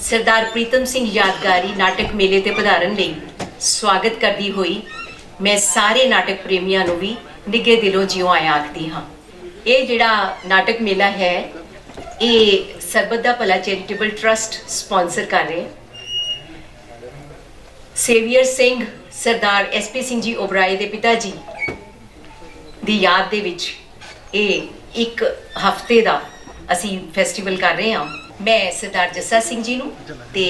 सरदार प्रीतम सिंह यादगारी नाटक मेले ते पधारन लई स्वागत करदी होई मैं सारे नाटक प्रेमियां नूं भी निगे दिलों जियों आया आखदी हाँ। ये जिहड़ा नाटक मेला है ये सरबत दा भला चैरिटेबल ट्रस्ट स्पॉन्सर कर रहे हैं। सेवियर सिंह सरदार SP सिंह जी ओबराय दे पिता जी दी याद दे विच ਇਹ एक हफ्ते का असी फैसटीवल कर रहे हाँ। मैं सरदार जस्सा सिंह जी नूं ते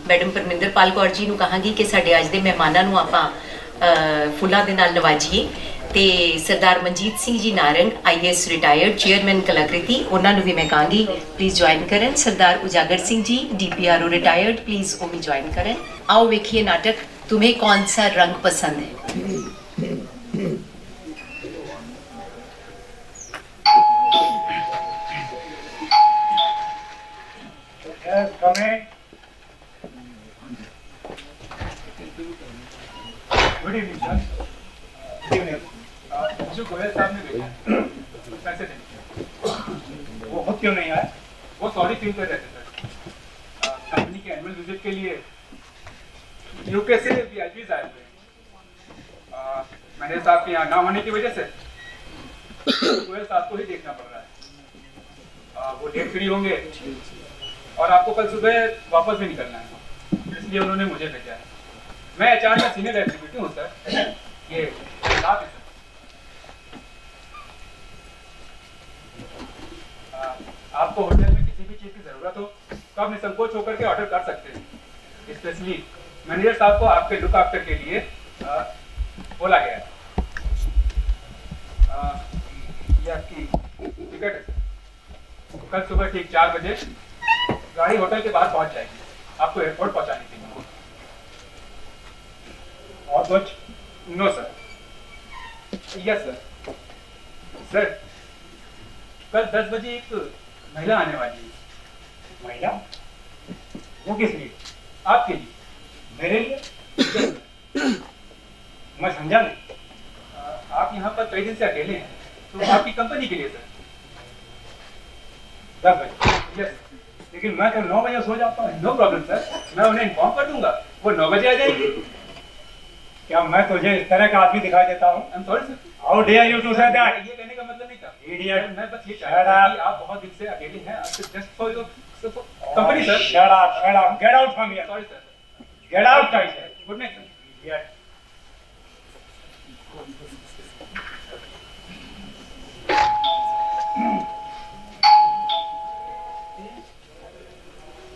मैडम परमिंदरपाल कौर जी नूं कहांगी कि साडे अज दे मेहमानां नूं आपां फुल्लां दे नाल नवाजिए ते सरदार Manjeet Singh ji Narang IAS retired chairman कलाकृति उन्हां नूं भी मैं कहांगी प्लीज़ ज्वाइन करन। सरदार उजागर Singh ji DPRO retired please वो भी ज्वाइन करन। आओ वेखिए नाटक तुम्हें कौन सा रंग पसंद है। Come in. Good evening, sir. Good evening. जो गोयल साहब ने भेजा पैसे देने वो खुद क्यों नहीं आए? वो सॉरी फील कर रहे थे सर। कंपनी के एनुअल विजिट के लिए UK से VIPs आए हुए। मैनेजर साहब के यहाँ ना होने की वजह से गोयल साहब को ही देखना पड़ रहा है। वो लेट फ्री होंगे और आपको कल सुबह वापस भी निकलना है, इसलिए उन्होंने मुझे भेजा है। मैं HR का सीनियर एग्जीक्यूटिव हूँ सर। ये साथ है सर। आपको होटल में किसी भी चीज़ की ज़रूरत हो तो आप निसंकोच होकर के ऑर्डर कर सकते हैं। स्पेशली मैनेजर साहब को आपके लुक आफ्टर के लिए बोला गया है। ये आपकी टिकट है सर। कल सुबह ठीक 4 बजे गाड़ी होटल के बाहर पहुंच जाएगी, आपको एयरपोर्ट पहुंचाने के लिए। और कुछ? No sir. Yes sir. Sir कल 10 बजे एक महिला आने वाली है। महिला? वो किस लिए? आपके लिए। मेरे लिए? मैं समझा नहीं। आप यहाँ पर कई दिन से अकेले हैं, तो आपकी कंपनी के लिए सर। 10 बजे? यस। लेकिन मैं तो 9 बजे सो जाता हूँ। नो प्रॉब्लम सर, मैं उन्हें इन्फॉर्म कर दूंगा, वो 9 बजे आ जाएंगे। क्या मैं तुझे इस तरह का आदमी दिखाई देता हूँ? I'm sorry sir. How dare you to say that? ये कहने का मतलब नहीं था। Idiot. मैं बस ये चाहता था कि आप बहुत दिन से अकेले हैं। Just for your company sir. Shut up, shut up. Get out from here. Sorry sir. Get out, I said. Good night sir. Idiot.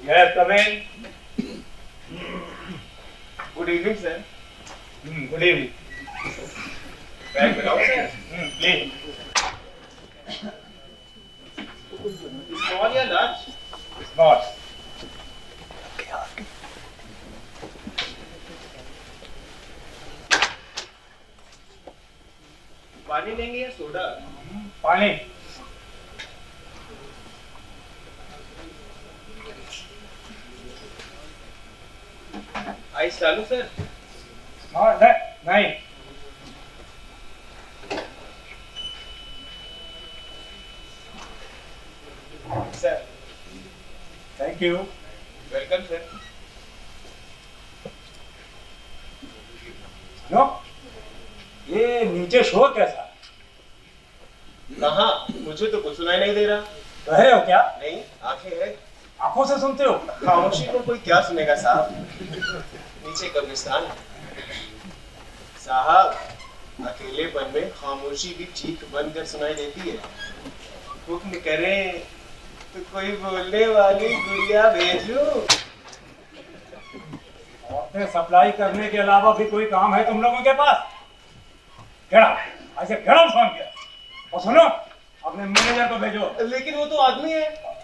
Yes, come in. Good evening, sir. Good evening. Bag with sir. Please. Small या large? Small. पानी लेंगे या soda? पानी. Ice डालूं sir? हाँ नहीं। Sir thank you. Welcome sir. No ये नीचे शोर कैसा? कहाँ? मुझे तो कुछ सुनाई नहीं दे रहा। बहरे हो क्या? नहीं, आंखें हैं। आंखों से सुनते हो? खामोशी को कोई क्या सुनेगा साहब? नीचे कब्रिस्तान है। साहब अकेलेपन में खामोशी भी चीख बनकर सुनाई देती है। हुक्म करें तो कोई बोलने वाली गुड़िया भेजूं? औरतें सप्लाई करने के अलावा भी कोई काम है तुम लोगों के पास? घेरा ऐसे घेरा फोन किया। और सुनो अपने मैनेजर को भेजो। लेकिन वो तो आदमी है।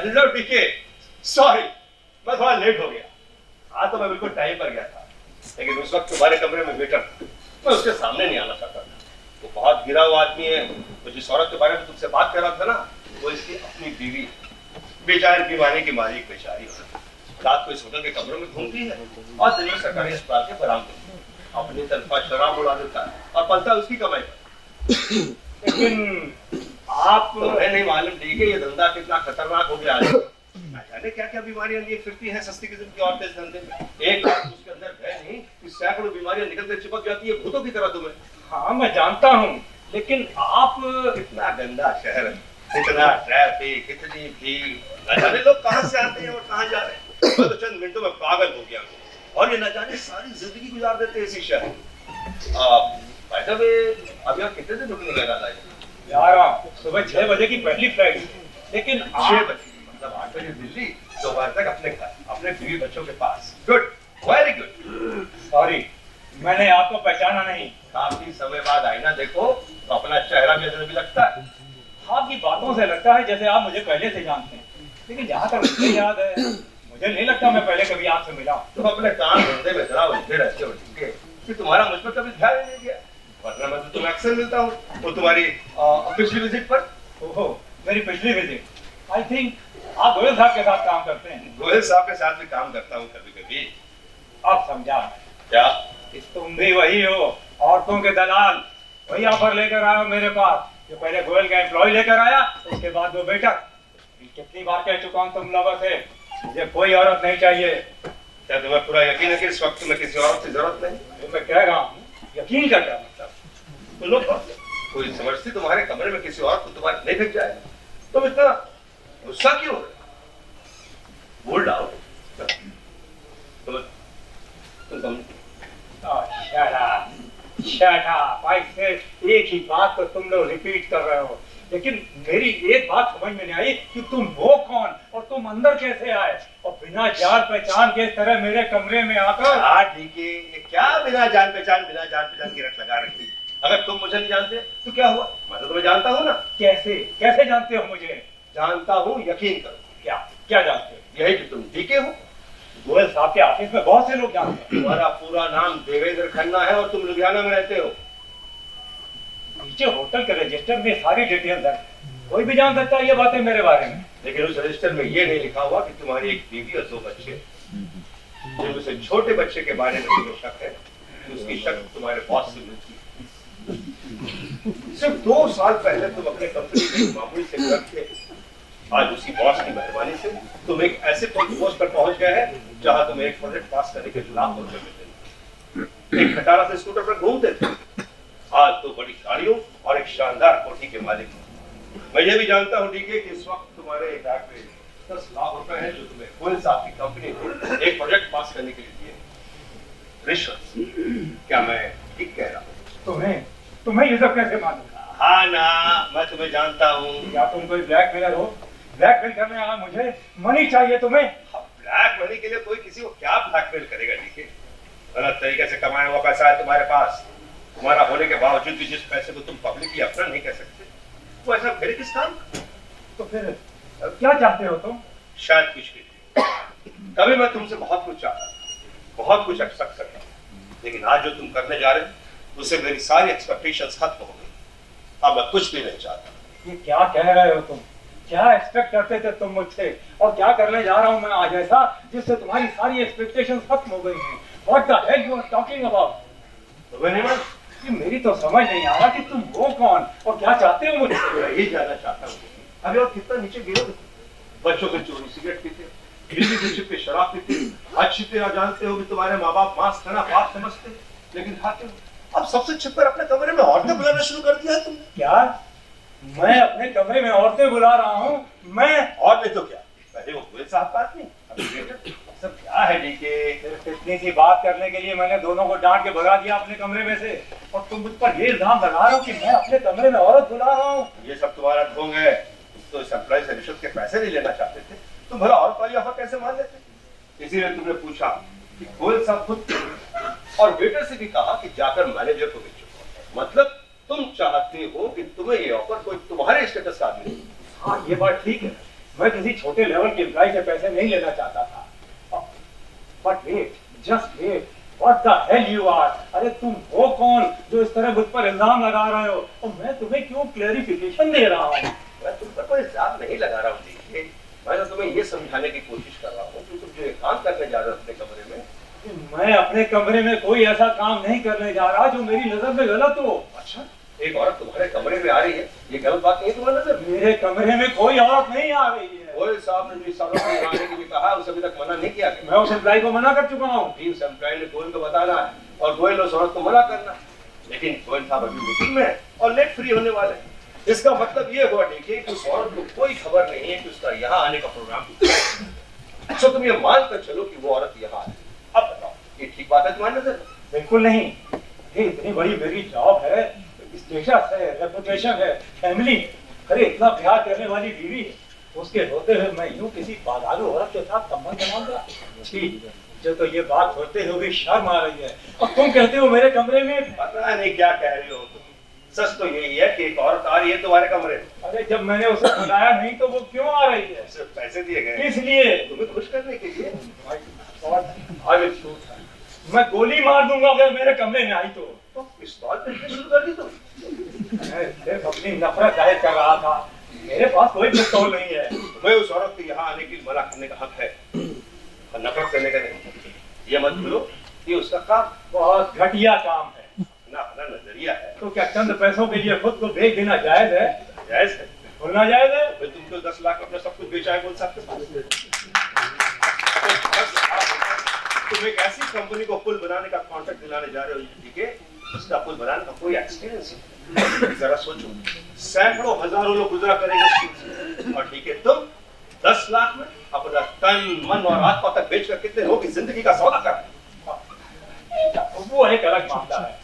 हेलो डीके, सॉरी मैं थोड़ा लेट हो गया। हाँ तो मैं बिल्कुल टाइम पर गया था, लेकिन उस वक्त तुम्हारे कमरे में वेटर था, मैं उसके सामने नहीं आना चाहता था। वो बहुत गिरा हुआ आदमी है। तो जिस औरत के बारे में तुमसे बात कर रहा था ना, वो इसकी अपनी बीवी, बेचारी बीमारी की मालिक बेचारी रात को इस होटल के कमरों में घूमती है और दिन में सरकारी अस्पताल के बरामदे में अपनी तनख्वाह शराब उड़ा देता है और पलता उसकी कमाई पर। लेकिन आप नहीं मालूम डीके, ये धंधा कितना खतरनाक हो गया है। ना जाने क्या क्या बीमारियां लिए फिरती हैं सस्ती किस्म की औरतें इस धंधे में। एक बार उसके अंदर है नहीं कि सैकड़ों बीमारियां निकलकर चिपक जाती है भूतों की तरह तुम्हें। हाँ मैं जानता हूँ, लेकिन आप इतना गंदा शहर, इतना ट्रैफिक, इतनी भीड़, न जाने लोग कहाँ से आते हैं और कहाँ जा रहे हैं। मैं तो चंद मिनटों में पागल हो गया हूँ और ये न जाने सारी जिंदगी गुजार देते हैं इसी शहर में। भाई साहब अब यहाँ कितने दिन रुकने का इरादा है? यार सुबह 6 बजे की पहली फ्लाइट, लेकिन 6 बजे मतलब 8 बजे दिल्ली, दोपहर तक अपने घर, अपने बीवी बच्चों के पास। Good, very good. सॉरी मैंने आपको पहचाना नहीं। काफी समय बाद आईना देखो तो अपना चेहरा भी अजनबी लगता है। आपकी बातों से लगता है जैसे आप मुझे पहले से जानते हैं, लेकिन जहाँ तक मुझे याद है मुझे नहीं लगता मैं पहले कभी आपसे मिला। तुम अपने काम धंधे में इतना उलझे रहते हो कि तुम्हारा मुझ पर कभी ध्यान नहीं गया, वरना मैं तो तुम्हें अक्सर मिलता हूँ। वो तुम्हारी पिछली विजिट पर। ओहो, मेरी पिछली विजिट, आई थिंक आप गोयल साहब के साथ काम करते हैं। गोयल साहब के साथ भी काम करता हूँ कभी कभी। अब समझा क्या? तुम भी वही हो, औरतों के दलाल। वही ऑफर लेकर आया मेरे पास, जो पहले गोयल का एम्प्लॉय लेकर आया, उसके बाद वो बेटा। कितनी बार कह चुका हूँ तुम लोगों से, मुझे कोई औरत नहीं चाहिए। क्या तुम्हें पूरा यकीन है कि इस वक्त में किसी औरत की जरूरत नहीं? मैं कह रहा हूँ, यकीन का क्या मतलब? तो लोग कोई समझती तुम्हारे कमरे में किसी और को तुम्हारे नहीं भेज जाए, तुम इतना गुस्सा क्यों हो रहे? बोल डालो Shut up! I said, एक ही बात को तुम लोग रिपीट कर रहे हो, लेकिन मेरी एक बात समझ में नहीं आई कि तुम हो कौन और तुम अंदर कैसे आए और बिना जान पहचान के तरह मेरे कमरे में आकर। हाँ ठीक है, ये क्या बिना जान पहचान की रट लगा रखी? अगर तुम मुझे नहीं जानते तो क्या हुआ? मैं तो तुम्हें जानता हूँ ना। कैसे कैसे जानते हो मुझे? जानता हूँ, यकीन करो। क्या क्या जानते हो? यही कि तुम डीके हो। गोयल साहब के ऑफिस में बहुत से लोग जानते हैं। तुम्हारा पूरा नाम देवेंद्र खन्ना है और तुम लुधियाना में रहते हो। नीचे होटल के रजिस्टर में सारी डिटेल दर्ज है, कोई भी जान सकता है ये बातें मेरे बारे में। लेकिन उस रजिस्टर में ये नहीं लिखा हुआ कि तुम्हारी एक बीवी और 2 बच्चे, जिनमें से छोटे बच्चे के बारे में तुम्हें शक है कि उसकी शक तुम्हारे बॉस से मिलती है। सिर्फ 2 साल पहले तुम अपने कंपनी में मामूली से क्लर्क थे, आज उसी बॉस की मेहरबानी से तुम एक ऐसे पोस्ट पर पहुंच गए हैं जहां तुम एक प्रोजेक्ट पास करने के लाखों रुपए मिलते हैं। एक खटारा से स्कूटर पर घूमते थे, आज तो बड़ी गाड़ियों और एक शानदार कोठी के मालिक हैं। मैं ये भी जानता हूँ डीके कि इस वक्त तुम्हारे बैग में 10 लाख रुपए हैं जो तुम्हें गोयल साहब की कंपनी ने एक प्रोजेक्ट पास करने के लिए दिए। रिश्वत। क्या मैं ठीक कह रहा हूँ? तुम्हें ये सब कैसे मालूम? हाँ ना, मैं तुम्हें जानता हूँ। क्या तुम कोई ब्लैकमेलर हो? ब्लैकमेल करने आया मुझे? मनी चाहिए तुम्हें? ब्लैक मनी के लिए कोई किसी को क्या ब्लैकमेल करेगा डीके? गलत तरीके से कमाया हुआ पैसा है तुम्हारे पास। तुम्हारा होने के बावजूद भी जिस पैसे को तुम पब्लिकली अपना नहीं कह सकते, वो ऐसा मेरे किस काम? तो फिर क्या चाहते हो तुम? शायद कुछ भी। कभी मैं तुमसे बहुत कुछ चाहता, बहुत कुछ एक्सपेक्ट करता, लेकिन आज जो तुम करने जा रहे हो उससे मेरी सारी एक्सपेक्टेशंस खत्म हो गई। अब मैं कुछ भी नहीं चाहता। ये क्या कह रहे हो तुम? क्या एक्सपेक्ट करते थे तुम मुझसे और क्या करने जा रहा हूं मैं आज ऐसा जिससे तुम्हारी सारी एक्सपेक्टेशंस खत्म हो गई हैं? What the hell you are talking about? तुम्हें नहीं मालूम? कि मेरी तो समझ नहीं आ रहा कि तुम हो कौन और क्या चाहते हो मुझसे। मैं यही जानना चाहता हूँ अभी और कितना नीचे गिरोगे? बच्चों से चोरी सिगरेट पीते, बीवी से छिपे शराब पीते, अच्छी तरह जानते हो कि तुम्हारे माँ बाप मांस खाना पाप समझते, लेकिन खाते हो। अब सबसे छिपकर अपने कमरे में औरतें बुलाना शुरू कर दिया है तुमने। क्या? मैं अपने कमरे में औरतें बुला रहा हूँ? मैं? और नहीं तो क्या? पहले वो गोयल साहब का आदमी, अभी बेटा सब क्या है डीके? सिर्फ इतनी सी बात करने के लिए मैंने दोनों को डांट के भगा दिया अपने कमरे में से, और तुम मुझ पर ये इल्जाम लगा रहे हो कि मैं अपने कमरे में औरत बुला रहा हूँ। ये सब तुम्हारा ढोंग है। तो इस एम्प्लॉय से रिश्वत के पैसे नहीं लेना चाहते थे, तुम भला औरत वाली ऑफर कैसे मान लेते? इसीलिए तुमने पूछा कि गोयल साहब खुद, और वेटर से भी कहा कि जाकर मैनेजर को बेचो। मतलब तुम चाहते हो कि तुम्हें ये ऑफर कोई तुम्हारे स्टेटस का आदमी। हाँ ये बात ठीक है, मैं किसी छोटे लेवल के एम्प्लॉय से पैसे नहीं लेना चाहता था। But wait, just wait, what the hell you are? अरे तुम हो कौन जो इस तरह मुझ पर इल्जाम लगा रहे हो, और मैं तुम्हें क्यों क्लेरिफिकेशन दे रहा हूँ? मैं तुम पर कोई इल्जाम नहीं लगा रहा हूँ। देखिए, मैं तो तुम्हें ये समझाने की कोशिश कर रहा हूँ कि तुम जो ये काम करने जा रहे हो अपने कमरे में, मैं अपने कमरे में कोई ऐसा काम नहीं करने जा रहा जो मेरी नजर में गलत हो। अच्छा, एक औरत तुम्हारे कमरे में आ रही है, ये गलत बात नहीं है तुम्हारे नजर में? मेरे कमरे में कोई औरत नहीं आ रही है। गोयल साहब ने जिस औरत को आने के लिए कहा उसे अभी तक मना नहीं किया गया। मैं उस एम्प्लॉय को मना कर चुका हूँ। जी, उस एम्प्लॉय ने गोयल को बताना है और गोयल उस औरत को मना करना, लेकिन गोयल साहब अभी मीटिंग में है और लेट फ्री होने वाले हैं। इसका मतलब ये हुआ देखिए कि उस औरत को कोई खबर नहीं है कि उसका यहाँ आने का प्रोग्राम। अच्छा, तुम ये मान कर चलो कि वो औरत यहाँ है। अब बताओ, ये ठीक बात है तुम्हारी नजर में? बिल्कुल नहीं। ये इतनी बड़ी मेरी जॉब है, स्टेटस है, रेपुटेशन है, फैमिली, अरे इतना प्यार करने वाली बीवी है, उसके होते हुए मैं यूं किसी बागारू औरत के साथ संबंध बनाऊंगा? ठीक, जो तो ये बात होते हुए भी शर्म आ रही है, और तुम कहते हो मेरे कमरे में। पता नहीं क्या कह रहे हो तुम। सच तो यही है कि एक औरत आ रही है तुम्हारे कमरे में। अरे जब मैंने उसे बुलाया नहीं तो वो क्यों आ रही है? सिर्फ पैसे दिए गए? किस लिए? तुम्हें खुश करने के लिए। I will shoot her. मैं गोली मार दूंगा अगर मेरे कमरे में आई तो। पिस्तौल पे शुरू कर दी तुम? मैं सिर्फ अपनी नफरत जाहिर कर रहा था, मेरे पास कोई पिस्तौल नहीं है। तुम्हें उस औरत को यहाँ आने के लिए मना करने का हक है और नफरत करने का नहीं। ये मत भूलो, ये उसका काम बहुत घटिया काम है। अपना नजरिया है। तो क्या चंद पैसों के लिए खुद को बेच देना जायज है? जायज है? बोलना जायज है? भाई तुम तो 10 लाख अपना सब कुछ बेचा है बोल सकते हो। तुम एक ऐसी कंपनी को पुल बनाने का कॉन्ट्रैक्ट दिलाने जा रहे हो, ठीक है, उसका पुल बनाने का कोई एक्सपीरियंस नहीं। जरा सोचो, सैकड़ों हजारों लोग गुजरा करेंगे और ठीक है, तुम 10 लाख में अपना तन मन और आत्मा तक बेचकर कितने लोगों की जिंदगी का सौदा कर रहे हो? वो एक अलग मामला है।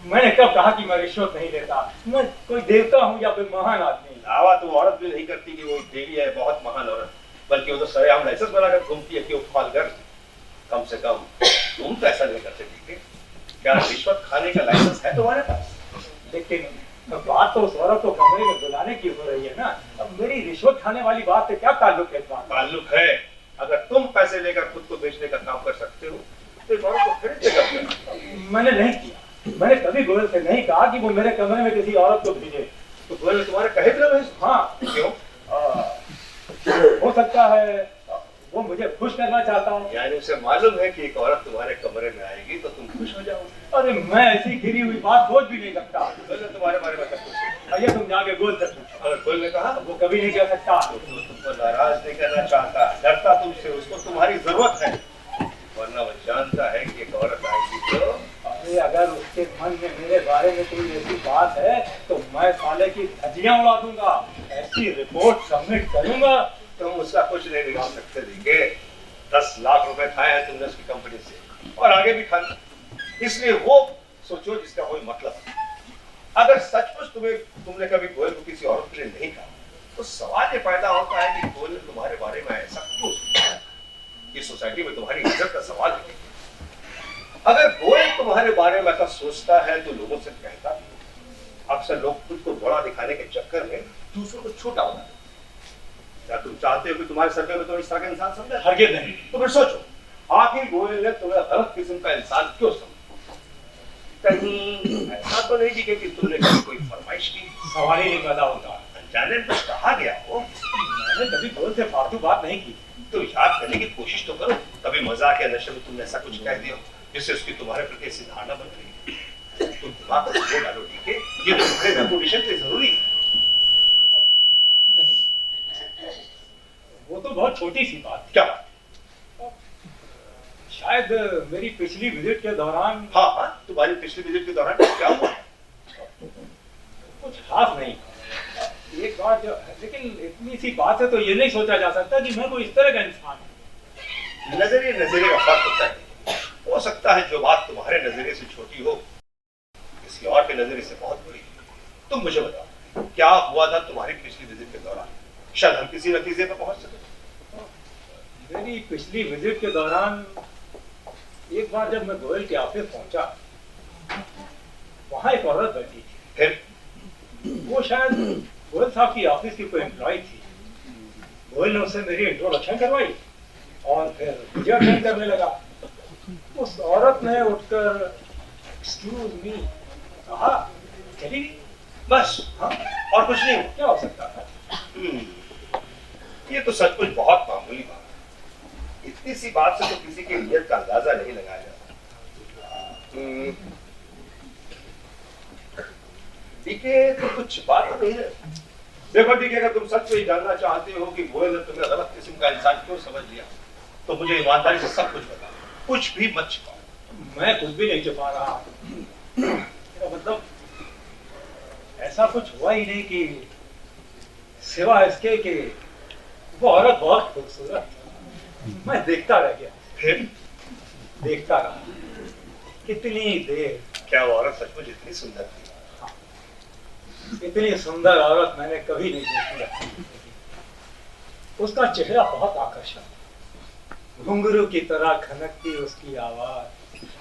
मैंने कब कहा कि मैं रिश्वत नहीं लेता? मैं कोई देवता हूँ या कोई महान आदमी? दावा तो औरत भी नहीं करती कि वो देवी है, बहुत महान औरत, बल्कि वो तो सरेआम लाइसेंस बनाकर घूमती है कि वो फालगर। कम से कम तुम तो ऐसा नहीं करते, ठीक है? क्या रिश्वत खाने का लाइसेंस है तुम्हारे पास? लेकिन बात तो उस औरत को कमरे में बुलाने की हो रही है ना। अब मेरी रिश्वत खाने वाली बात से क्या ताल्लुक है? ताल्लुक है। अगर तुम पैसे लेकर खुद को बेचने का काम कर सकते हो तो इस औरत को खरीद देगा। मैंने नहीं किया। मैंने कभी गोयल से नहीं कहा कि वो मेरे कमरे में किसी औरत को भेजे। तो गोयल ने तुम्हारे कहे बिना भेज? हाँ। क्यों? हो सकता है वो मुझे खुश करना चाहता हूँ। यानी उसे मालूम है कि एक औरत तुम्हारे कमरे में आएगी तो तुम खुश हो जाओगे। अरे मैं ऐसी गिरी हुई बात सोच भी नहीं सकता। गोयल ने तुम्हारे बारे में सब कुछ। आइए तुम जाके गोयल से पूछो। अगर गोयल ने कहा वो कभी नहीं कह सकता। तो तुमको नाराज नहीं करना चाहता, डरता तुमसे, उसको तुम्हारी जरूरत है, वरना वो जानता है कि एक औरत आएगी तो। अरे अगर उसके मन में मेरे बारे में कोई ऐसी बात है तो मैं साले की धज्जियां उड़ा दूंगा, ऐसी रिपोर्ट सबमिट करूंगा। तुम उसका कुछ नहीं बिगाड़ सकते। देखिए, 10 लाख रुपए खाए हैं तुमने उसकी कंपनी से और आगे भी खाना, इसलिए वो सोचो जिसका कोई मतलब। अगर सचमुच तुमने कभी गोयल को किसी औरत के लिए नहीं कहा तो सवाल ये पैदा होता है कि गोयल ने तुम्हारे बारे में ऐसा क्यों सोचा? इस सोसाइटी में तुम्हारी इज्जत का सवाल है। अगर गोयल तुम्हारे बारे में ऐसा सोचता है तो लोगों से कहता, अक्सर लोग खुद को बड़ा दिखाने के चक्कर में दूसरों को छोटा होता है। क्या तुम चाहते हो कि तुम्हारे सर्कल में तो इस तरह का इंसान समझे? हरगिज़ नहीं। तो फिर सोचो, आखिर गोयल ने तुम्हें गलत किस्म का इंसान क्यों समझा? कहीं ऐसा तो नहीं दिखे कि तुमने कभी कोई फरमाइश की? सवाल ही नहीं पैदा होता। अनजाने में कुछ कहा गया हो? मैंने कभी गोयल से फालतू बात नहीं की। तो याद करने की कोशिश तो करो, कभी मजाक या नशे में तुमने ऐसा कुछ कह दिया जिससे उसकी तुम्हारे प्रति ऐसी धारणा बन गई। तुम दिमाग को जोड़ डालो, ठीक है? ये तो तुम्हारे रेपुटेशन के लिए जरूरी है। नहीं, वो तो बहुत छोटी सी बात। क्या? शायद मेरी पिछली विजिट के दौरान। हाँ, तुम्हारी पिछली विजिट के दौरान क्या हुआ? कुछ खास नहीं। एक बात जो, लेकिन इतनी सी बात है तो ये नहीं सोचा जा सकता कि मैं कोई इस तरह का इंसान हूँ। नजरिए का फर्क होता है। हो सकता है जो बात तुम्हारे नजरिए से छोटी हो किसी और के नजरिए से बहुत बड़ी। तुम मुझे बताओ, क्या हुआ था तुम्हारी पिछली विजिट के दौरान? शायद हम किसी नतीजे पर पहुंच सके। मेरी पिछली विजिट के दौरान एक बार जब मैं गोयल के ऑफिस पहुंचा, वहां एक औरत बैठी थी। फिर? वो शायद गोयल साहब की ऑफिस की कोई एम्प्लॉय थी। गोयल ने उससे मेरी इंट्रोडक्शन करवाई और फिर मुझे अटेंड करने लगा। उस औरत ने उठकर एक्सक्यूज मी कहा, चली गई बस। हाँ, और कुछ नहीं? क्या हो सकता था? ये तो सचमुच बहुत मामूली बात है। इतनी सी बात से तो किसी की नीयत का अंदाजा नहीं लगाया जाता। डीके तो कुछ बात तो नहीं है। देखो डीके, अगर तुम सच में ही जानना चाहते हो कि गोयल ने तुम्हें गलत किस्म का इंसान क्यों समझ लिया, तो मुझे ईमानदारी से सब कुछ बताओ, कुछ भी मत छिपाओ। मैं कुछ भी नहीं छुपा रहा। मतलब ऐसा कुछ हुआ ही नहीं कि सिवा इसके कि वो औरत बहुत खूबसूरत थी। मैं देखता रह गया, फिर देखता रहा कितनी देर। क्या वो औरत सचमुच इतनी सुंदर थी? इतनी सुंदर औरत मैंने कभी नहीं देखी। उसका चेहरा बहुत आकर्षक, घुंघरू की तरह खनकती उसकी आवाज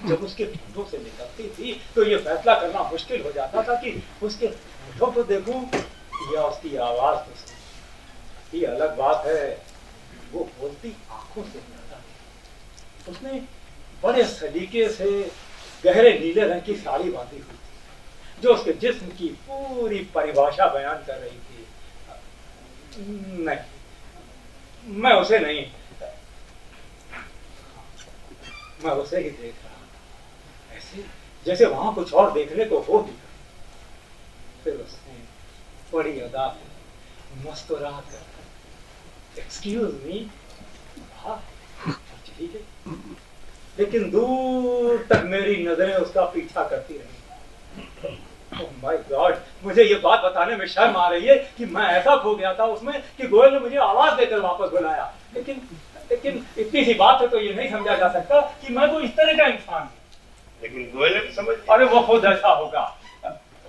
जब उसके होठों से निकलती थी तो ये फैसला करना मुश्किल हो जाता था कि उसके होठों को देखूं या उसकी आवाज को सुनूं। ये अलग बात है, वो बोलती आंखों से ज्यादा थी। उसने बड़े सलीके से गहरे नीले रंग की साड़ी बांधी हुई थी जो उसके जिस्म की पूरी परिभाषा बयान कर रही थी। नहीं, मैं उसे नहीं, मैं उसे ही देख रहा, ऐसे जैसे वहां कुछ और देखने को हो भी। फिर उसने बड़ी अदा मुस्कुरा कर एक्सक्यूज मी कहा, चली गई। लेकिन दूर तक मेरी नजरें उसका पीछा करती रही। ओह माय गॉड, मुझे ये बात बताने में शर्म आ रही है कि मैं ऐसा खो गया था उसमें कि गोयल ने मुझे आवाज देकर वापस बुलाया। लेकिन इतनी सी बात है तो ये नहीं समझा जा सकता कि मैं कोई इस तरह का इंसान हूं। लेकिन गोयल ने भी समझ लिया। अरे वो खुद ऐसा होगा,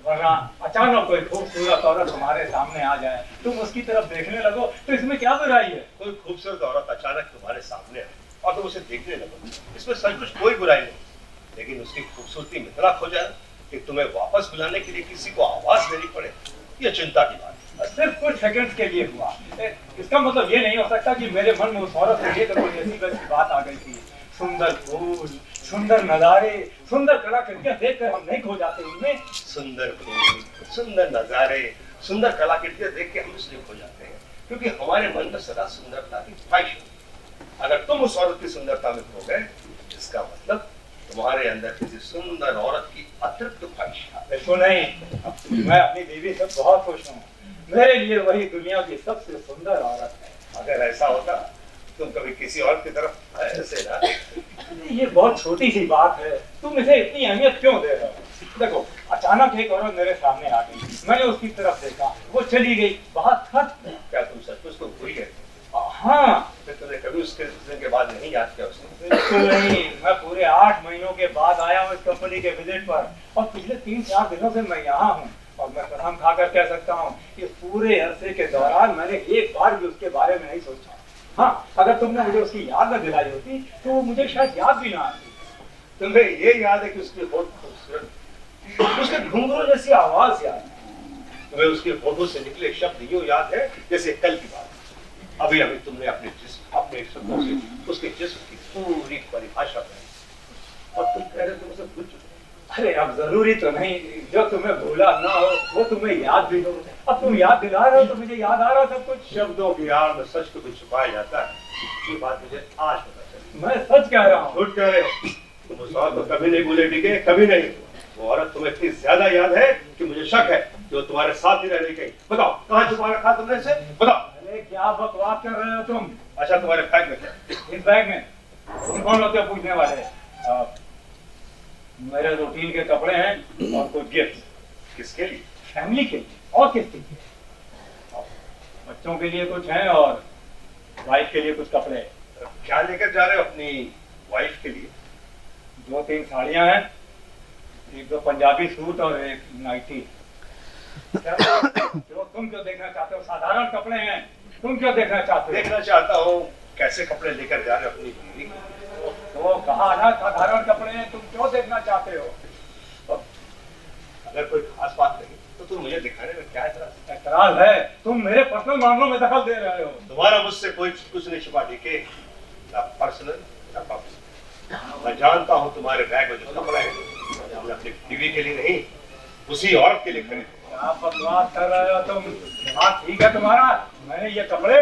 वरना अचानक कोई खूबसूरत औरत तुम्हारे सामने आ जाए, तुम उसकी तरफ देखने लगो तो इसमें क्या बुराई है? कोई खूबसूरत औरत अचानक तुम्हारे सामने आए और तुम उसे देखने लगो, इसमें सचमुच कोई बुराई नहीं। लेकिन उसकी खूबसूरती में इतना खो जाए कि तुम्हें वापस बुलाने के लिए किसी को आवाज देनी पड़े, यह चिंता की बात है। सिर्फ कुछ सेकंड्स के लिए हुआ। इसका मतलब ये नहीं हो सकता कि मेरे मन में उस औरत को लेकर कोई ऐसी वैसी बात आ गई थी। सुंदर फूल, सुंदर नजारे, सुंदर कलाकृतियां देखकर हम नहीं खो जाते उनमें। सुंदर फूल, सुंदर नजारे, सुंदर कलाकृतियां देख के हम इसलिए खो जाते हैं क्योंकि हमारे मन में सदा सुंदरता की ख्वाहिश है। अगर तुम उस औरत की सुंदरता में खो गए, इसका मतलब तुम्हारे अंदर किसी सुंदर औरत की अतिरिक्त ख्वाहिश है। बिल्कुल नहीं, मैं अपनी बीवी से बहुत खुश हूँ। मेरे लिए वही दुनिया की सबसे सुंदर औरत है। अगर ऐसा होता तुम कभी किसी और की तरफ ऐसे ना। ये बहुत छोटी सी बात है, तुम इसे इतनी अहमियत क्यों दे रहे हो? देखो, अचानक एक औरत मेरे सामने आ गई, मैंने उसकी तरफ देखा, वो चली गई, बात खत्म। क्या तुम सचमुच को भूल गए? हाँ। फिर तुमने कभी उसके दिन के बाद नहीं याद किया उसे? बिल्कुल नहीं, मैं पूरे 8 महीनों के बाद आया हूँ इस कंपनी के विजिट पर और पिछले 3-4 दिनों से मैं यहाँ हूँ और मैं कसम खाकर कह सकता हूँ कि पूरे अरसे के दौरान मैंने एक बार भी उसके बारे में नहीं सोचा। हाँ, अगर तुमने मुझे उसकी याद न दिलाई होती तो मुझे शायद याद भी ना आती। तुम्हें ये याद है कि उसकी बहुत खूबसूरत, उसके घुंघरू जैसी आवाज याद है, तुम्हें उसके होठों से निकले शब्द यूं याद है जैसे कल की बात। अभी अभी तुमने अपने शब्दों से उसके जिस्म की पूरी परिभाषा बनाई और तुम कह रहे तुम उसे भूल चुके। अरे अब जरूरी तो नहीं जो तुम्हें भूला ना हो वो तुम्हें याद भी हो। अब तुम याद दिला रहे हो तो मुझे याद आ रहा सब कुछ। शब्दों की आड़ में सच को भी छुपाया जाता है, ये बात मुझे आज पता चली। मैं सच कह रहा हूँ। झूठ कह रहे हो, तुम उस औरत को कभी नहीं भूले डीके, कभी नहीं। वो औरत तुम्हें इतनी ज्यादा याद है कि मुझे शक है कि वो तुम्हारे साथ ही रह रही। बताओ कहाँ छुपा रखा तुमने इसे? बताओ। अरे क्या बकवास कर रहे हो तुम? अच्छा, तुम्हारे बैग में क्या? इस बैग में तुम कौन होते हो पूछने वाले? मेरे रूटीन के कपड़े हैं और कुछ गिफ्ट। किसके लिए? फैमिली के लिए। और किसके लिए? बच्चों के लिए कुछ है और वाइफ के लिए कुछ कपड़े। क्या लेकर जा रहे हो अपनी वाइफ के लिए? 2-3 साड़ियां हैं, 1-2 पंजाबी सूट और एक नाइटी। क्यों, तुम क्यों देखना चाहते हो? साधारण कपड़े हैं, तुम क्यों देखना चाहते हो? देखना चाहता हूँ कैसे कपड़े लेकर जा रहे हो अपनी बीवी को। तो कहा ना साधारण कपड़े हैं, तुम क्यों देखना चाहते हो? अगर कोई खास बात नहीं तो तुम मुझे दिखाने में क्या एतराज है? तुम मेरे पर्सनल मामलों में दखल दे रहे हो। तुम्हारा मुझसे कोई कुछ नहीं छुपा डीके, ना पर्सनल ना पब्लिक। मैं जानता हूँ तुम्हारे बैग में जो कपड़ा है तुमने अपनी बीवी के लिए नहीं, उसी औरत के लिए खरीदे। क्या बकवास कर रहे हो तुम? हाँ ठीक है तुम्हारा, मैंने ये कपड़े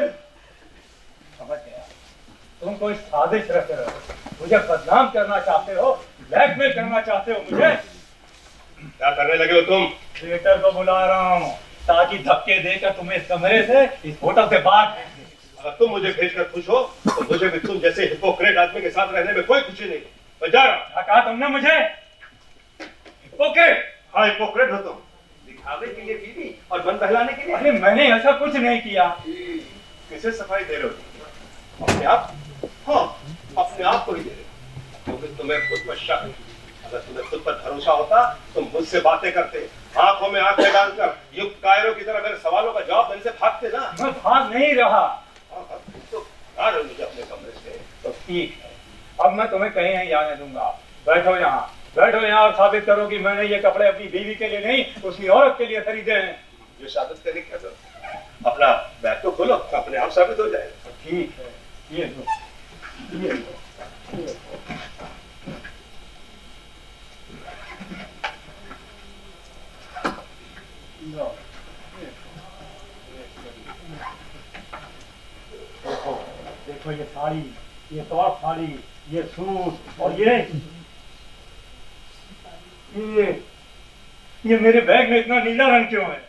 समझ गया। तुम कोई साजिश रच रहे हो, मुझे बदनाम करना चाहते हो, ब्लैकमेल करना चाहते हो मुझे। क्या करने लगे हो तुम? वेटर को बुला रहा हूँ ताकि धक्के देकर तुम्हें इस कमरे से, इस होटल से बाहर भेज दे। अगर तुम मुझे भेजकर खुश हो तो मुझे भी तुम जैसे हिपोक्रेट आदमी के साथ रहने में कोई खुशी नहीं। मैं जा रहा हूँ। क्या कहा तुमने मुझे? हिपोक्रेट? हाँ हिपोक्रेट हो तुम, दिखावे के लिए बीवी और मन बहलाने के लिए। अरे मैंने ऐसा कुछ नहीं किया। किसे सफाई दे रहे हो? अपने आप? हाँ अपने आप को ही दे रहे हो, क्योंकि तुम्हें खुद पर शक है। अगर तुम्हें खुद पर भरोसा होता तो मुझसे बातें करते, आंखों में आंखें डालकर युक्त कायरों की तरह मेरे सवालों का जवाब देने से भागते ना। मैं भाग नहीं रहा। तो आ रहे मुझे अपने कमरे से। तो ठीक है, अब मैं तुम्हें कहीं नहीं जाने दूंगा। बैठो यहाँ, बैठो यहाँ और साबित करो कि मैंने ये कपड़े अपनी बीवी के लिए नहीं, उसकी औरत के लिए खरीदे हैं। जो साबित करने क्या करो, अपना बैग तो खोलो, अपने आप साबित हो जाएगा। ठीक है, ये लो, ये लो, ये लो। देखो देखो, ये साड़ी, ये टॉप साड़ी, ये सूट और ये मेरे बैग में इतना नीला रंग क्यों है?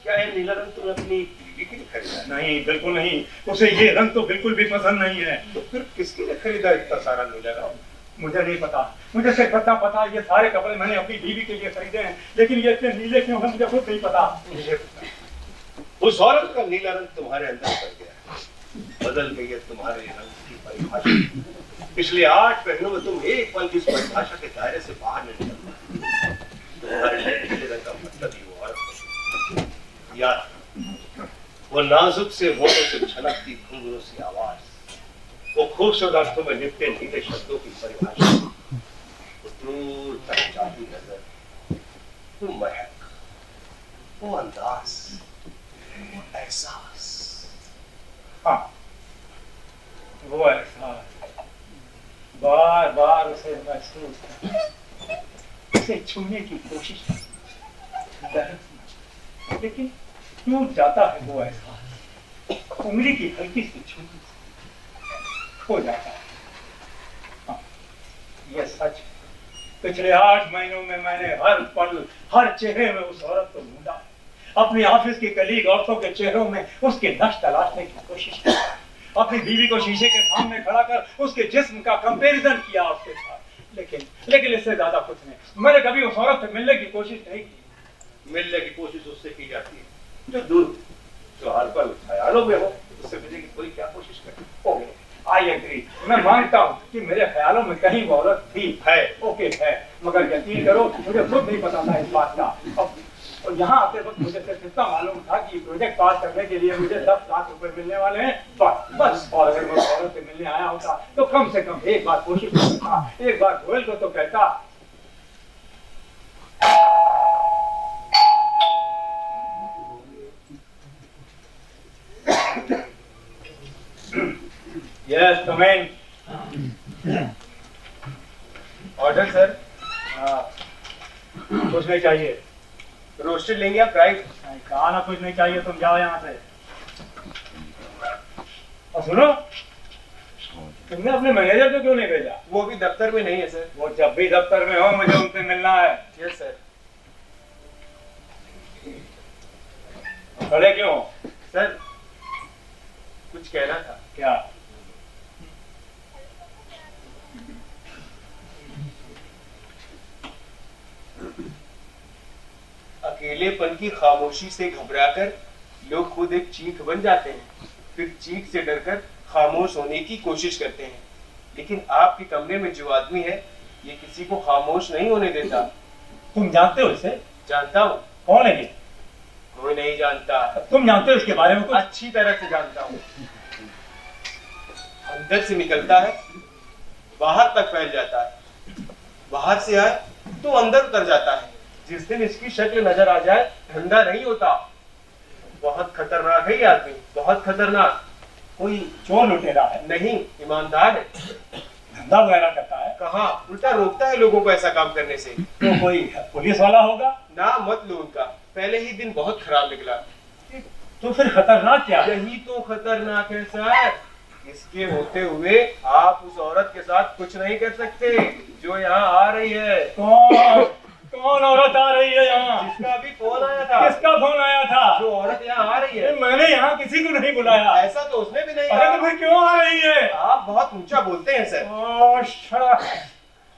क्या है नीला रंग तुमने अपनी बीवी के लिए खरीदा है? नहीं बिल्कुल नहीं, उसे ये रंग तो बिल्कुल भी पसंद नहीं है। तो फिर किसके लिए खरीदा इतना सारा नीला रंग? मुझे नहीं पता, मुझे सिर्फ इतना पता ये सारे कपड़े मैंने अपनी बीवी के लिए खरीदे हैं, लेकिन ये इतने नीले क्यों हैं मुझे खुद नहीं पता। मुझे पता। उस औरत का नीला रंग तुम्हारे अंदर पड़ गया, बदल गई है तुम्हारे रंग की परिभाषा। पिछले 8 महीनों में तुम एक पल जिस परिभाषा के दायरे से बाहर नहीं निकल, तुम्हारे नीले रंग का मतलब ही वो औरत याद, वो नाजुक से होठों से छलकती घुंघरू सी आवाज, वो खूबसूरत अर्थों में निपटे नीले शब्दों की परिभाषा, वो दूर तक जाती नजर, वो महक, वो अंदाज, वो एहसास। हाँ, वो एहसास बार बार उसे महसूस करना, उसे छूने की कोशिश करना, लेकिन टूट जाता है वो एहसास, उंगली की हल्की सी छूने से खो जाता है। हाँ, ये सच है। पिछले 8 महीनों में मैंने हर पल, हर चेहरे में उस औरत को ढूंढा, अपनी ऑफिस की कलीग औरतों के चेहरों में उसके नक्श तलाशने की कोशिश की, अपनी बीवी को शीशे के सामने खड़ा कर उसके जिस्म का कंपैरिजन किया उसके साथ, लेकिन इससे ज्यादा कुछ नहीं। मैंने कभी उस औरत से मिलने की कोशिश नहीं की। मिलने की कोशिश उससे की जाती है जो दूर, जो हर पल ख्यालों में हो, उससे मिलने की कोई क्या कोशिश करे। ओके, आई एग्री, मैं मानता हूँ कि मेरे ख्यालों में कहीं वो औरत थी, है। ओके है, मगर यकीन करो मुझे खुद नहीं पता था इस बात का। और यहाँ आते वक्त मुझे सिर्फ इतना मालूम था कि प्रोजेक्ट पास करने के लिए मुझे 10 लाख रुपए मिलने वाले हैं, बस। और अगर मैं औरत से मिलने आया होता तो कम से कम एक बार कोशिश करता, एक बार गोयल को तो कहता। Yes come in. Order sir. कुछ नहीं चाहिए। रोस्टेड लेंगे या फ्राइड? कहा ना कुछ नहीं चाहिए, तुम जाओ यहाँ से। और सुनो, तुमने अपने मैनेजर को क्यों नहीं भेजा? वो भी दफ्तर में नहीं है सर। वो जब भी दफ्तर में हो मुझे उनसे मिलना है। Yes sir. खड़े क्यों? सर कुछ कहना था। क्या? अकेलेपन की खामोशी से घबराकर लोग खुद एक चीख बन जाते हैं, फिर चीख से डरकर खामोश होने की कोशिश करते हैं। लेकिन आपके कमरे में जो आदमी है ये किसी को खामोश नहीं होने देता। तुम जानते हो इसे? जानता हूँ। कौन है ये? कोई नहीं जानता। तुम जानते हो इसके बारे में कुछ? अच्छी तरह से जानता हूँ। अंदर से निकलता है, बाहर तक फैल जाता है, बाहर से आए तो अंदर उतर जाता है। जिस दिन इसकी शक्ल नजर आ जाए धंधा नहीं होता। बहुत खतरनाक है ये आदमी, बहुत खतरनाक। कोई चोर लुटेरा है? नहीं, ईमानदार है। धंधा वगैरह करता है? कहाँ, उल्टा रोकता है लोगों को ऐसा काम करने से। तो कोई पुलिस वाला होगा? ना मत लो उनका, पहले ही दिन बहुत खराब निकला। तो फिर खतरनाक क्या है? यही तो खतरनाक है सर। इसके होते हुए आप उस औरत के साथ कुछ नहीं कर सकते जो यहाँ आ रही है। कौन औरत आ रही है यहाँ? जिसका अभी फोन आया था। किसका फोन आया था? जो औरत यहाँ आ रही है। मैंने यहाँ किसी को नहीं बुलाया। ऐसा तो उसने भी नहीं अरे कहा। तो फिर क्यों आ रही है? आप बहुत ऊंचा बोलते हैं सर।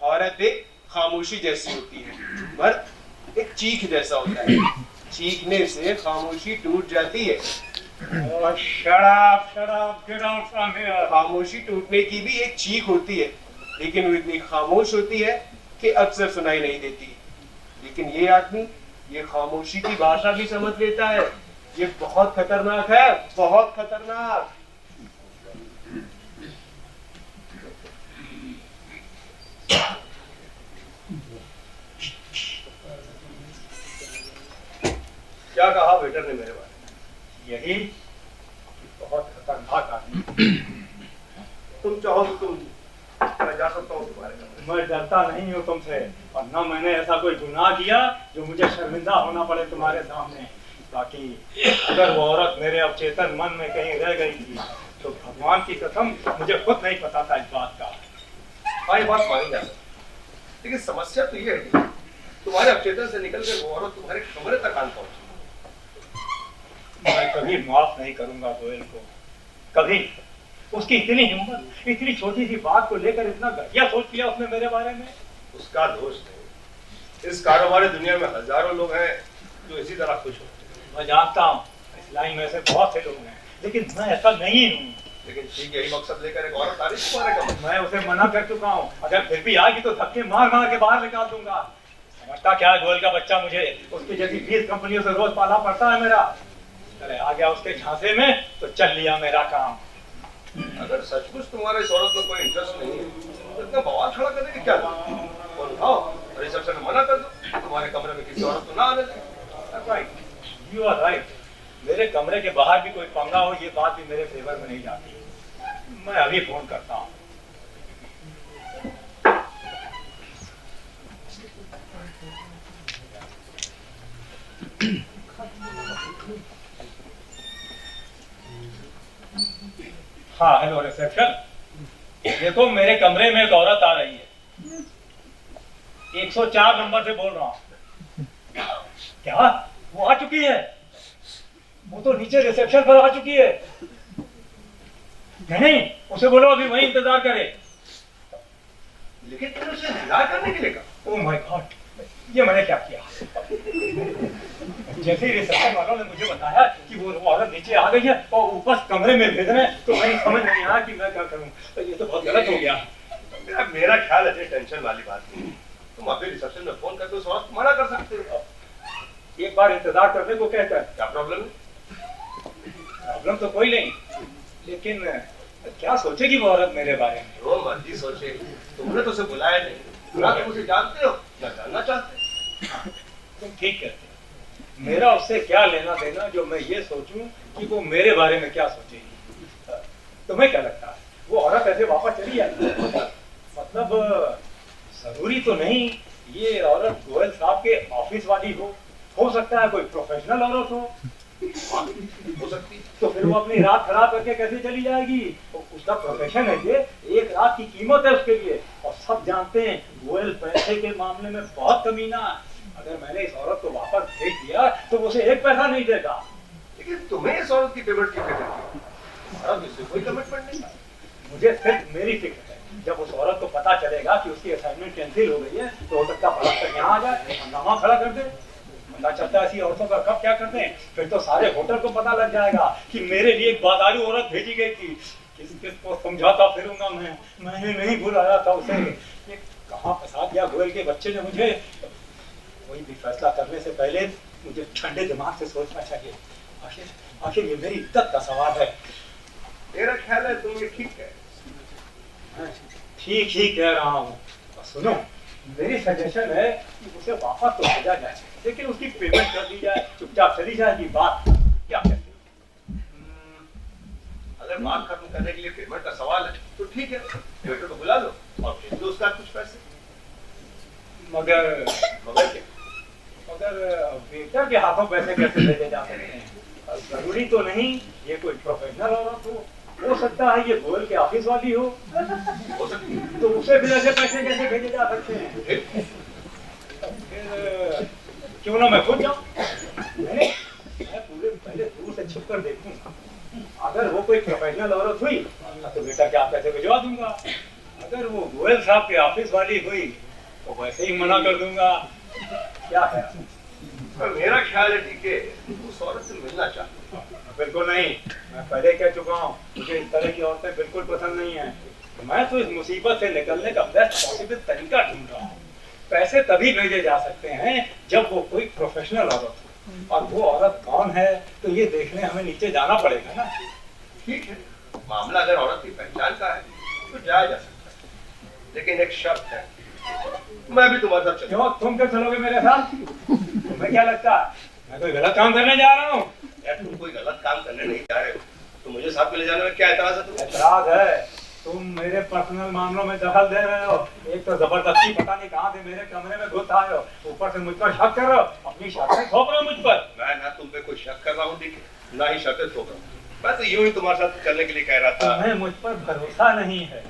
औरत एक खामोशी जैसी होती है, मर्द एक चीख जैसा होता है। चीखने से खामोशी टूट जाती है। खामोशी टूटने की भी एक चीख होती है, लेकिन वो इतनी खामोश होती है कि अक्सर सुनाई नहीं देती। लेकिन ये आदमी ये खामोशी की भाषा भी समझ लेता है। ये बहुत खतरनाक है, बहुत खतरनाक। क्या कहा वेटर ने मेरे बारे में? यही बहुत खतरनाक आदमी। तुम चाहो तो मैं जा सकता हूँ तुम्हारे कमरे। मैं डरता नहीं हूँ तुमसे, और न मैंने ऐसा कोई गुनाह किया जो मुझे शर्मिंदा होना पड़े तुम्हारे सामने। बाकी अगर वो औरत मेरे अवचेतन मन में कहीं रह गई थी तो भगवान की कसम मुझे खुद नहीं पता था इस बात का। हाँ, ये बात मानी जा सकती, लेकिन समस्या तो ये है कि तुम्हारे अवचेतन से निकलकर वो औरत तुम्हारे कमरे तक आन पहुंची। मैं कभी माफ नहीं करूंगा गोयल को, कभी। उसकी इतनी हिम्मत, इतनी छोटी सी बात को लेकर इतना घटिया सोच लिया उसने मेरे बारे में। उसका दोष नहीं, इस कारोबारी दुनिया में हजारों लोग हैं जो इसी तरह खुश होते हैं। मैं जानता हूँ इस लाइन में से बहुत से लोग हैं, लेकिन मैं ऐसा नहीं हूँ। लेकिन ठीक यही मकसद लेकर एक औरत आ रही तुम्हारे कमरे। मैं उसे मना कर चुका हूँ, अगर फिर भी आएगी तो धक्के मार मार के बाहर निकाल दूंगा। समझता क्या है गोयल का बच्चा, मुझे उसकी जैसी 20 कंपनियों से रोज पाला पड़ता है मेरा। अरे आ गया उसके झांसे में तो चल लिया मेरा काम। अगर सचमुच तुम्हारे इस औरत में कोई इंटरेस्ट नहीं है तो इतना बवाल खड़ा करने की क्या जरूरत? फोन उठाओ और रिसेप्शन में मना कर दो, तुम्हारे कमरे में किसी औरत को ना आने दे। Right, you are right. मेरे कमरे के बाहर भी कोई पंगा हो, ये बात भी मेरे फेवर में नहीं जाती। मैं अभी फोन करता हूँ। हाँ, हेलो रिसेप्शन। देखो मेरे कमरे में एक औरत आ रही है, 104 नंबर से बोल रहा हूँ। क्या वो आ चुकी है? वो तो नीचे रिसेप्शन पर आ चुकी है। नहीं, उसे बोलो अभी वहीं इंतजार करे। लेकिन तुमने उसे इंतजार करने के लिए कहा। ओह माय गॉड, ये मैंने क्या किया? जैसे ही रिसेप्शन वालों ने मुझे बताया कि वो औरत नीचे आ गई है और ऊपर कमरे में भेज रहे हैं, तो मैंने समझ नहीं आया कि मैं क्या करूं। तो ये तो बहुत गलत हो गया। मेरा ख्याल है टेंशन वाली बात नहीं। तुम अभी रिसेप्शन में फोन करके उस औरत को मना कर सकते हो। एक बार इंतजार करने को कहता है। क्या प्रॉब्लम है? प्रॉब्लम तो कोई नहीं, लेकिन क्या सोचेगी वो औरत मेरे बारे में? जो मर्जी सोचे, तुमने तो उसे बुलाया नहीं। ना तुम उसे जानते हो ना जानना चाहते। तुम ठीक कहते हो। मेरा उससे क्या लेना देना जो मैं ये सोचूं कि वो मेरे बारे में क्या सोचेगी। तुम्हें क्या लगता है वो औरत ऐसे वापस चली जाती? मतलब जरूरी तो नहीं ये औरत गोयल साहब के ऑफिस वाली हो सकता है कोई प्रोफेशनल औरत हो सकती। तो फिर वो अपनी रात खराब करके कैसे चली जाएगी? उसका प्रोफेशन है ये, एक रात की कीमत है उसके लिए। और सब जानते हैं गोयल पैसे के मामले में बहुत कमीना है। अगर मैंने इस औरत को वापस भेज दिया तो उसे एक पैसा नहीं देगा। लेकिन तुम्हें इस औरत की पेमेंट की फिक्र थी, अब इससे कोई कमिटमेंट नहीं। मुझे सिर्फ मेरी फिक्र है। जब उस औरत को पता चलेगा कि उसकी असाइनमेंट कैंसिल हो गई है तो हो सकता है तक यहाँ आ जाए, हंगामा खड़ा कर दे। पता चलता है ऐसी औरतों का कब क्या करते हैं, फिर तो सारे होटल को पता लग जाएगा कि मेरे लिए एक बादारू औरत भेजी गई थी। किस किस को समझाता फिरूंगा मैंने नहीं भुलाया था उसे। ये कहाँ फंसा दिया गोयल के बच्चे ने मुझे। कोई भी फैसला करने से पहले मुझे ठंडे दिमाग से सोचना चाहिए। आखिर ये मेरी इज्जत का सवाल है। मेरा ख्याल है तुम ये ठीक है। ठीक ही कह रहा हूँ। सुनो, मेरी सजेशन है कि उसे वापस तो भेजा जाए, लेकिन उसकी पेमेंट कर दी जाए, चुपचाप चली जाएगी बात। क्या कहते हो? अगर बात खत्म करने के लिए पेमेंट का सवाल है तो ठीक है, वेटर को बुला लो और भेज दो उसका कुछ पैसे। मगर मगर क्या? मगर वेटर के हाथों पैसे कैसे भेजे जा सकते हैं? जरूरी तो नहीं ये कोई प्रोफेशनल औरत हो सकता है ये गोयल के ऑफिस वाली हो सकती है। तो उसे बिना से पैसे कैसे भेजे जा सकते हैं? फिर क्यों ना मैं खुद जाऊं? मैं पूरे पहले दूर से छिप कर देखूंगा। अगर वो कोई प्रोफेशनल औरत हुई तो बेटा क्या पैसे भिजवा दूंगा। अगर वो गोयल साहब के ऑफिस वाली हुई तो वैसे ही मना कर दूंगा। क्या है? पर मेरा ख्याल है ठीक है, उस औरत से मिलना चाहता हूं। बिल्कुल नहीं, मैं पहले कह चुका हूँ मुझे इस तरह की औरतें बिल्कुल पसंद नहीं है। मैं तो इस मुसीबत से निकलने का बेस्ट पॉसिबल तरीका ढूंढ रहा हूँ। पैसे तभी भेजे जा सकते हैं जब वो कोई प्रोफेशनल औरत हो, और वो औरत कौन है तो ये देखने हमें नीचे जाना पड़ेगा ना। ठीक है, मामला अगर औरत की पहचान का है तो जाया जा सकता है, लेकिन एक शर्त है, मैं भी तुम्हारे साथ चलूंगा। क्यों? तुम क्यों चलोगे मेरे साथ? तुम्हें क्या लगता है मैं कोई गलत काम करने जा रहा हूँ? यार तुम कोई गलत काम करने नहीं जा रहे हो, तो मुझे साथ में ले जाने में क्या एतराज है तुम्हें? ऐतराज है, तुम मेरे पर्सनल मामलों में दखल दे रहे हो। एक तो जबरदस्ती पता नहीं कहां से मेरे कमरे में घुस आए हो, ऊपर से मुझ पर शक कर रहे हो, अपनी शर्तें थोप रहे हो मुझ पर। मैं ना तुम पे कोई शक कर रहा हूँ, ठीक है, ना ही शर्तें थोप रहा हूँ। मैं तो यूं ही तुम्हारे साथ चलने के लिए कह रहा था। तुम्हें मुझ पर भरोसा नहीं है,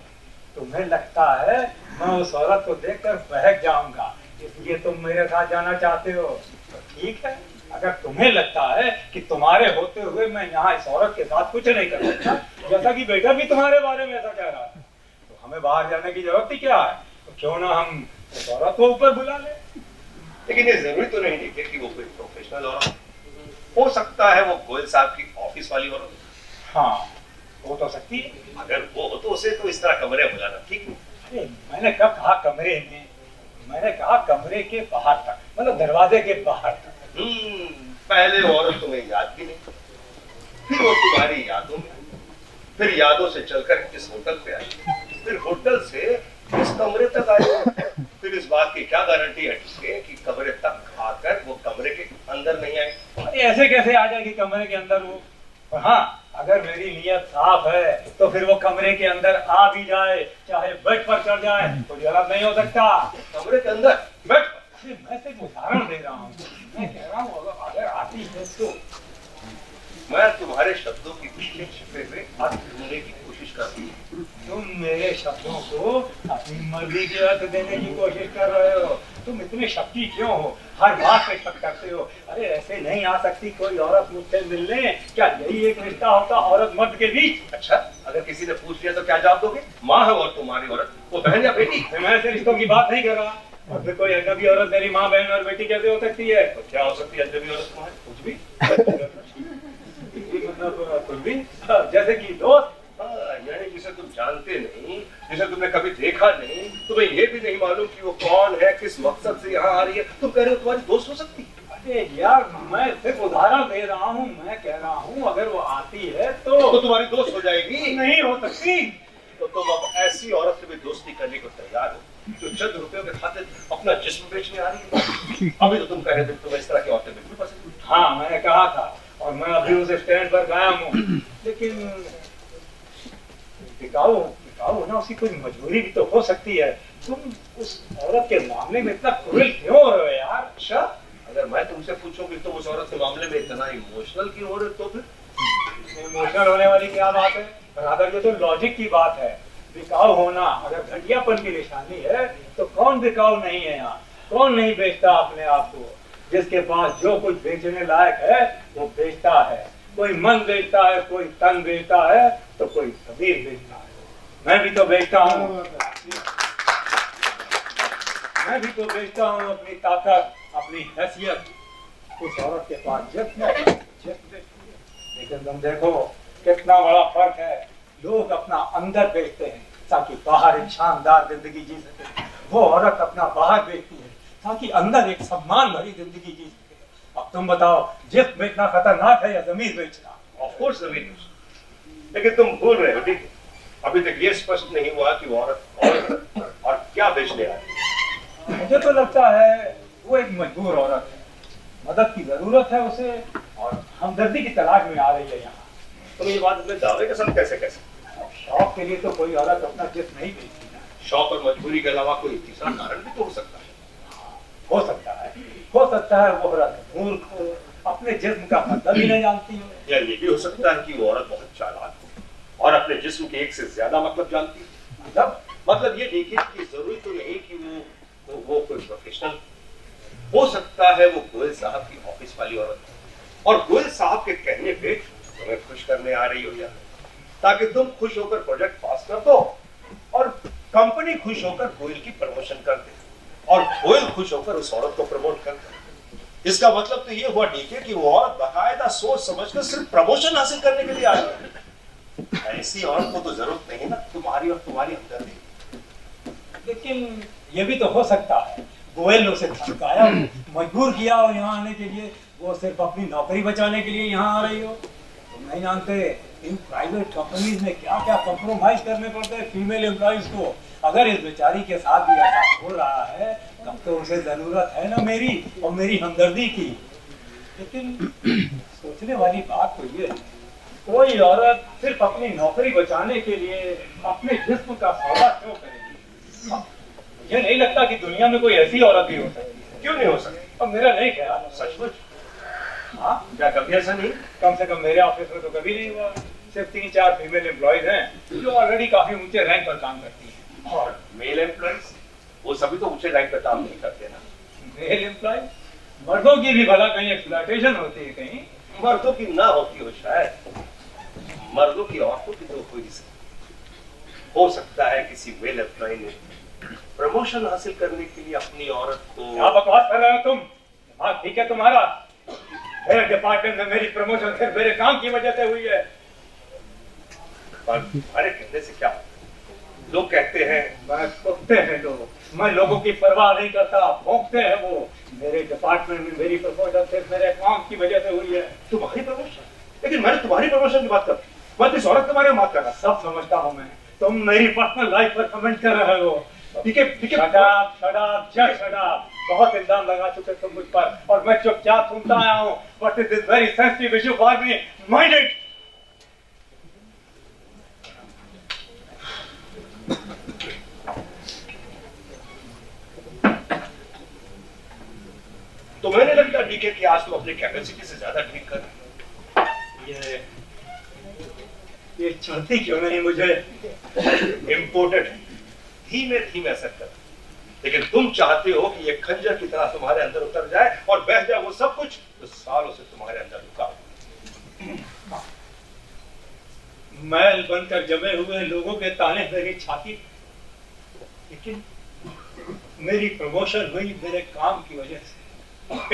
तुम्हें लगता है मैं उस औरत को देखकर बहक जाऊंगा, इसलिए तुम मेरे साथ जाना चाहते हो। तो ठीक है, अगर तुम्हें लगता है कि तुम्हारे होते हुए मैं यहाँ इस औरत के साथ कुछ नहीं कर सकता, जैसा कि बेटा भी तुम्हारे बारे में ऐसा कह रहा था, तो हमें बाहर जाने की जरूरत ही क्या है? तो क्यों ना हम उस औरत को ऊपर बुला लें। लेकिन ये जरूरी तो नहीं देखे कि वो कोई प्रोफेशनल औरत हो सकता है, वो गोयल साहब की ऑफिस वाली औरत। हाँ, हो तो सकती है। अगर वो हो तो उसे तो इस तरह कमरे में बुलाना ठीक नहीं। अरे मैंने कब कहा कमरे में? मैंने कहा कमरे के बाहर तक, मतलब दरवाजे के बाहर तक। पहले औरत तुम्हें याद भी नहीं, फिर वो तुम्हारी यादों में, फिर यादों से चलकर इस होटल पे आई, फिर होटल से इस कमरे तक आई, फिर इस बात की क्या गारंटी है जिसके कि कमरे तक आकर वो कमरे के अंदर नहीं आई? अरे ऐसे कैसे आ जाएगी कमरे के अंदर वो? और हाँ, अगर मेरी नीयत साफ है तो फिर वो कमरे के अंदर आ भी जाए, चाहे बेड पर चढ़ जाए, तो गलत नहीं हो सकता। कमरे के अंदर बेड पर? मैं सिर्फ उदाहरण दे रहा हूँ, मैं कह रहा हूँ अगर आती है तो। मैं तुम्हारे शब्दों के पीछे छिपे हुए अर्थ ढूंढने की कोशिश कर रही हूँ। तुम मेरे शब्दों को अपनी मर्जी के अर्थ देने की कोशिश कर रहे हो। तुम इतने शक्की क्यों हो? हर बात पे शक करते हो। अरे ऐसे नहीं आ सकती कोई औरत मुझसे मिलने? क्या यही एक रिश्ता होता औरत मर्द के बीच? अच्छा, अगर किसी ने पूछ लिया तो क्या जवाब दोगे? माँ है और तुम्हारी औरत, वो बहन या बेटी? मैं ऐसे रिश्तों की बात नहीं कर रहा। और फिर कोई अजनबी औरत मेरी माँ, बहन और बेटी कैसे हो सकती है? तो क्या हो सकती है अजनबी औरत तुम्हारी? कुछ भी मतलब कुछ भी, जैसे कि दोस्त। यानी जिसे तुम जानते नहीं, जिसे तुमने कभी देखा नहीं, तुम्हें ये भी नहीं मालूम कि वो कौन है, किस मकसद से यहाँ आ रही है, तुम कह रहे हो तुम्हारी दोस्त हो सकती है? अरे यार, मैं सिर्फ उदाहरण दे रहा हूँ। मैं कह रहा हूँ अगर वो आती है तो तुम्हारी दोस्त हो जाएगी? नहीं हो सकती। तो तुम अब ऐसी औरत से भी दोस्ती करने को तैयार हो जो चंद रुपयों के खातिर अपना जिस्म बेचने आ रही है? अभी तो तुम कह रहे थे तुम्हें इस तरह की औरतें बिल्कुल पसंद नहीं। हाँ, मैंने कहा था और मैं अभी उस स्टैंड पर कायम हूँ, लेकिन टिकाऊ ना, उसकी कोई मजबूरी भी तो हो सकती है। तुम उस औरत के मामले में इतना क्रूर क्यों हो रहे हो यार? अच्छा, अगर मैं तुमसे पूछूं कि तुम उस औरत के मामले में इतना इमोशनल क्यों हो रहे हो, तो फिर इमोशनल होने वाली क्या बात है? बराबर, ये तो लॉजिक की बात है। बिकाऊ होना अगर घटियापन की निशानी है तो कौन बिकाऊ नहीं है यहाँ? कौन नहीं बेचता अपने आप को? जिसके पास जो कुछ बेचने लायक है वो बेचता है। कोई मन बेचता है, कोई तन बेचता है, तो कोई शरीर बेचता है। मैं भी तो बेचता हूँ, मैं भी तो बेचता हूँ अपनी ताकत, अपनी हैसियत। उस औरत के पास जितना, लेकिन तुम देखो कितना बड़ा फर्क है। लोग अपना अंदर बेचते हैं ताकि बाहर एक शानदार जिंदगी जी सके। वो औरत अपना बाहर बेचती है ताकि अंदर एक सम्मान भरी जिंदगी जी सके। अब तुम बताओ, जिस्म बेचना खतरनाक है या जमीर बेचना? ऑफ कोर्स जमीन बेचना। लेकिन तुम भूल रहे हो, ठीक है, अभी तक ये स्पष्ट नहीं हुआ कि वो औरत और क्या बेचने आ रही है। मुझे तो लगता है वो एक मजबूर औरत है, मदद की जरूरत है उसे और हमदर्दी की तलाश में आ रही है यहाँ। तुम ये बात अपने दावे के साथ कैसे कैसे? शौक के लिए तो कोई औरत अपना जिस्म नहीं बेचती ना। शौक और मजबूरी के अलावा कोई तीसरा कारण भी तो हो सकता है। हो सकता है वो औरत मूर्ख हो, अपने जिस्म का मतलब ही नहीं जानती हो। या ये भी हो सकता है कि वो औरत बहुत चालाक हो और अपने जिस्म के एक से ज्यादा मतलब जानती है। मतलब ये देखिए कि जरूरी तो नहीं कि वो कोई प्रोफेशनल हो सकता है, वो गोयल साहब की ऑफिस वाली औरत है और गोयल साहब के कहने पे तुम्हें खुश करने आ रही हो या ताकि तुम खुश होकर प्रोजेक्ट पास कर दो और कंपनी खुश होकर गोयल की प्रमोशन कर दे और गोयल खुश होकर उस औरत को प्रमोट कर दे। इसका मतलब तो ये हुआ डीके कि वो औरत बाकायदा सोच समझकर सिर्फ प्रमोशन हासिल करने के लिए आई है। ऐसी औरत को तो जरूरत नहीं ना तुम्हारी और तुम्हारी हमदर्दी। लेकिन ये भी तो हो सकता है गोयल ने उसे धमकाया, मजबूर किया और यहाँ आने के लिए, वो सिर्फ अपनी नौकरी बचाने के लिए यहाँ आ रही हो। तुम नहीं जानते इन प्राइवेट कंपनीज में क्या क्या कंप्रोमाइज करने पड़ते हैं फीमेल एम्प्लॉइज को। अगर इस बेचारी के साथ भी ऐसा हो रहा है तब तो उसे जरूरत है ना मेरी और मेरी हमदर्दी की। लेकिन सोचने वाली बात तो ये है, कोई औरत सिर्फ अपनी नौकरी बचाने के लिए अपने जिस्म का सौदा क्यों करेगी? मुझे नहीं लगता कि दुनिया में कोई ऐसी औरत भी हो सकती है। क्यों नहीं हो सकती? अब मेरा नहीं ख्याल। सचमुच? हाँ, क्या कभी ऐसा नहीं? कम से कम मेरे ऑफिस में तो कभी नहीं हुआ। सिर्फ 3-4 फीमेल एम्प्लॉयज हैं जो ऑलरेडी काफी ऊंचे रैंक पर काम करती हैं। और मेल एम्प्लॉइज वो सभी तो ऊंचे रैंक पर काम नहीं करते ना। मेल एम्प्लॉयज, मर्दों की भी भला कहीं एक्सप्लॉयटेशन होती है कहीं? मर्दों की ना होती हो शायद, मर्दों की औरतों की तो हो ही सकती। हो सकता है किसी मेल एम्प्लॉय ने प्रमोशन हासिल करने के लिए अपनी औरत को। क्या बकवास कर रहे हो तुम? हाँ ठीक है तुम्हारा, मेरे डिपार्टमेंट में मेरी प्रमोशन सिर्फ मेरे काम की वजह से हुई है। पर अरे कहने से क्या, लोग कहते हैं। भोंकते हैं लोग, मैं लोगों की परवाह नहीं करता, भोंकते हैं वो। मेरे डिपार्टमेंट में मेरी प्रमोशन सिर्फ मेरे काम की वजह से हुई है। तुम्हारी प्रमोशन? लेकिन मैंने तुम्हारी प्रमोशन की बात कर, मैं किस औरत के बारे में बात कर रहा। सब समझता हूँ मैं, तुम मेरी पर्सनल लाइफ पर कमेंट कर रहे हो। ठीक है Shut up, shut up, just shut up. बहुत इल्जाम लगा चुके तुम मुझ पर और मैं चुपचाप सुनता आया हूँ। But it is very sensitive issue for me. Mind it. तो मैंने लगता डीके कि आज तुम अपनी कैपेसिटी से ज्यादा ड्रिंक कर रहे हो। ये चलती क्यों नहीं मुझे? इम्पोर्टेड है, धीमे धीमे असर कर। लेकिन तुम चाहते हो कि ये खंजर की तरह तुम्हारे अंदर उतर जाए और बह जाए वो सब कुछ जो सालों से तुम्हारे अंदर रुका। मैल बनकर जमे हुए लोगों के ताने मेरी छाती, लेकिन मेरी प्रमोशन हुई मेरे काम की वजह से।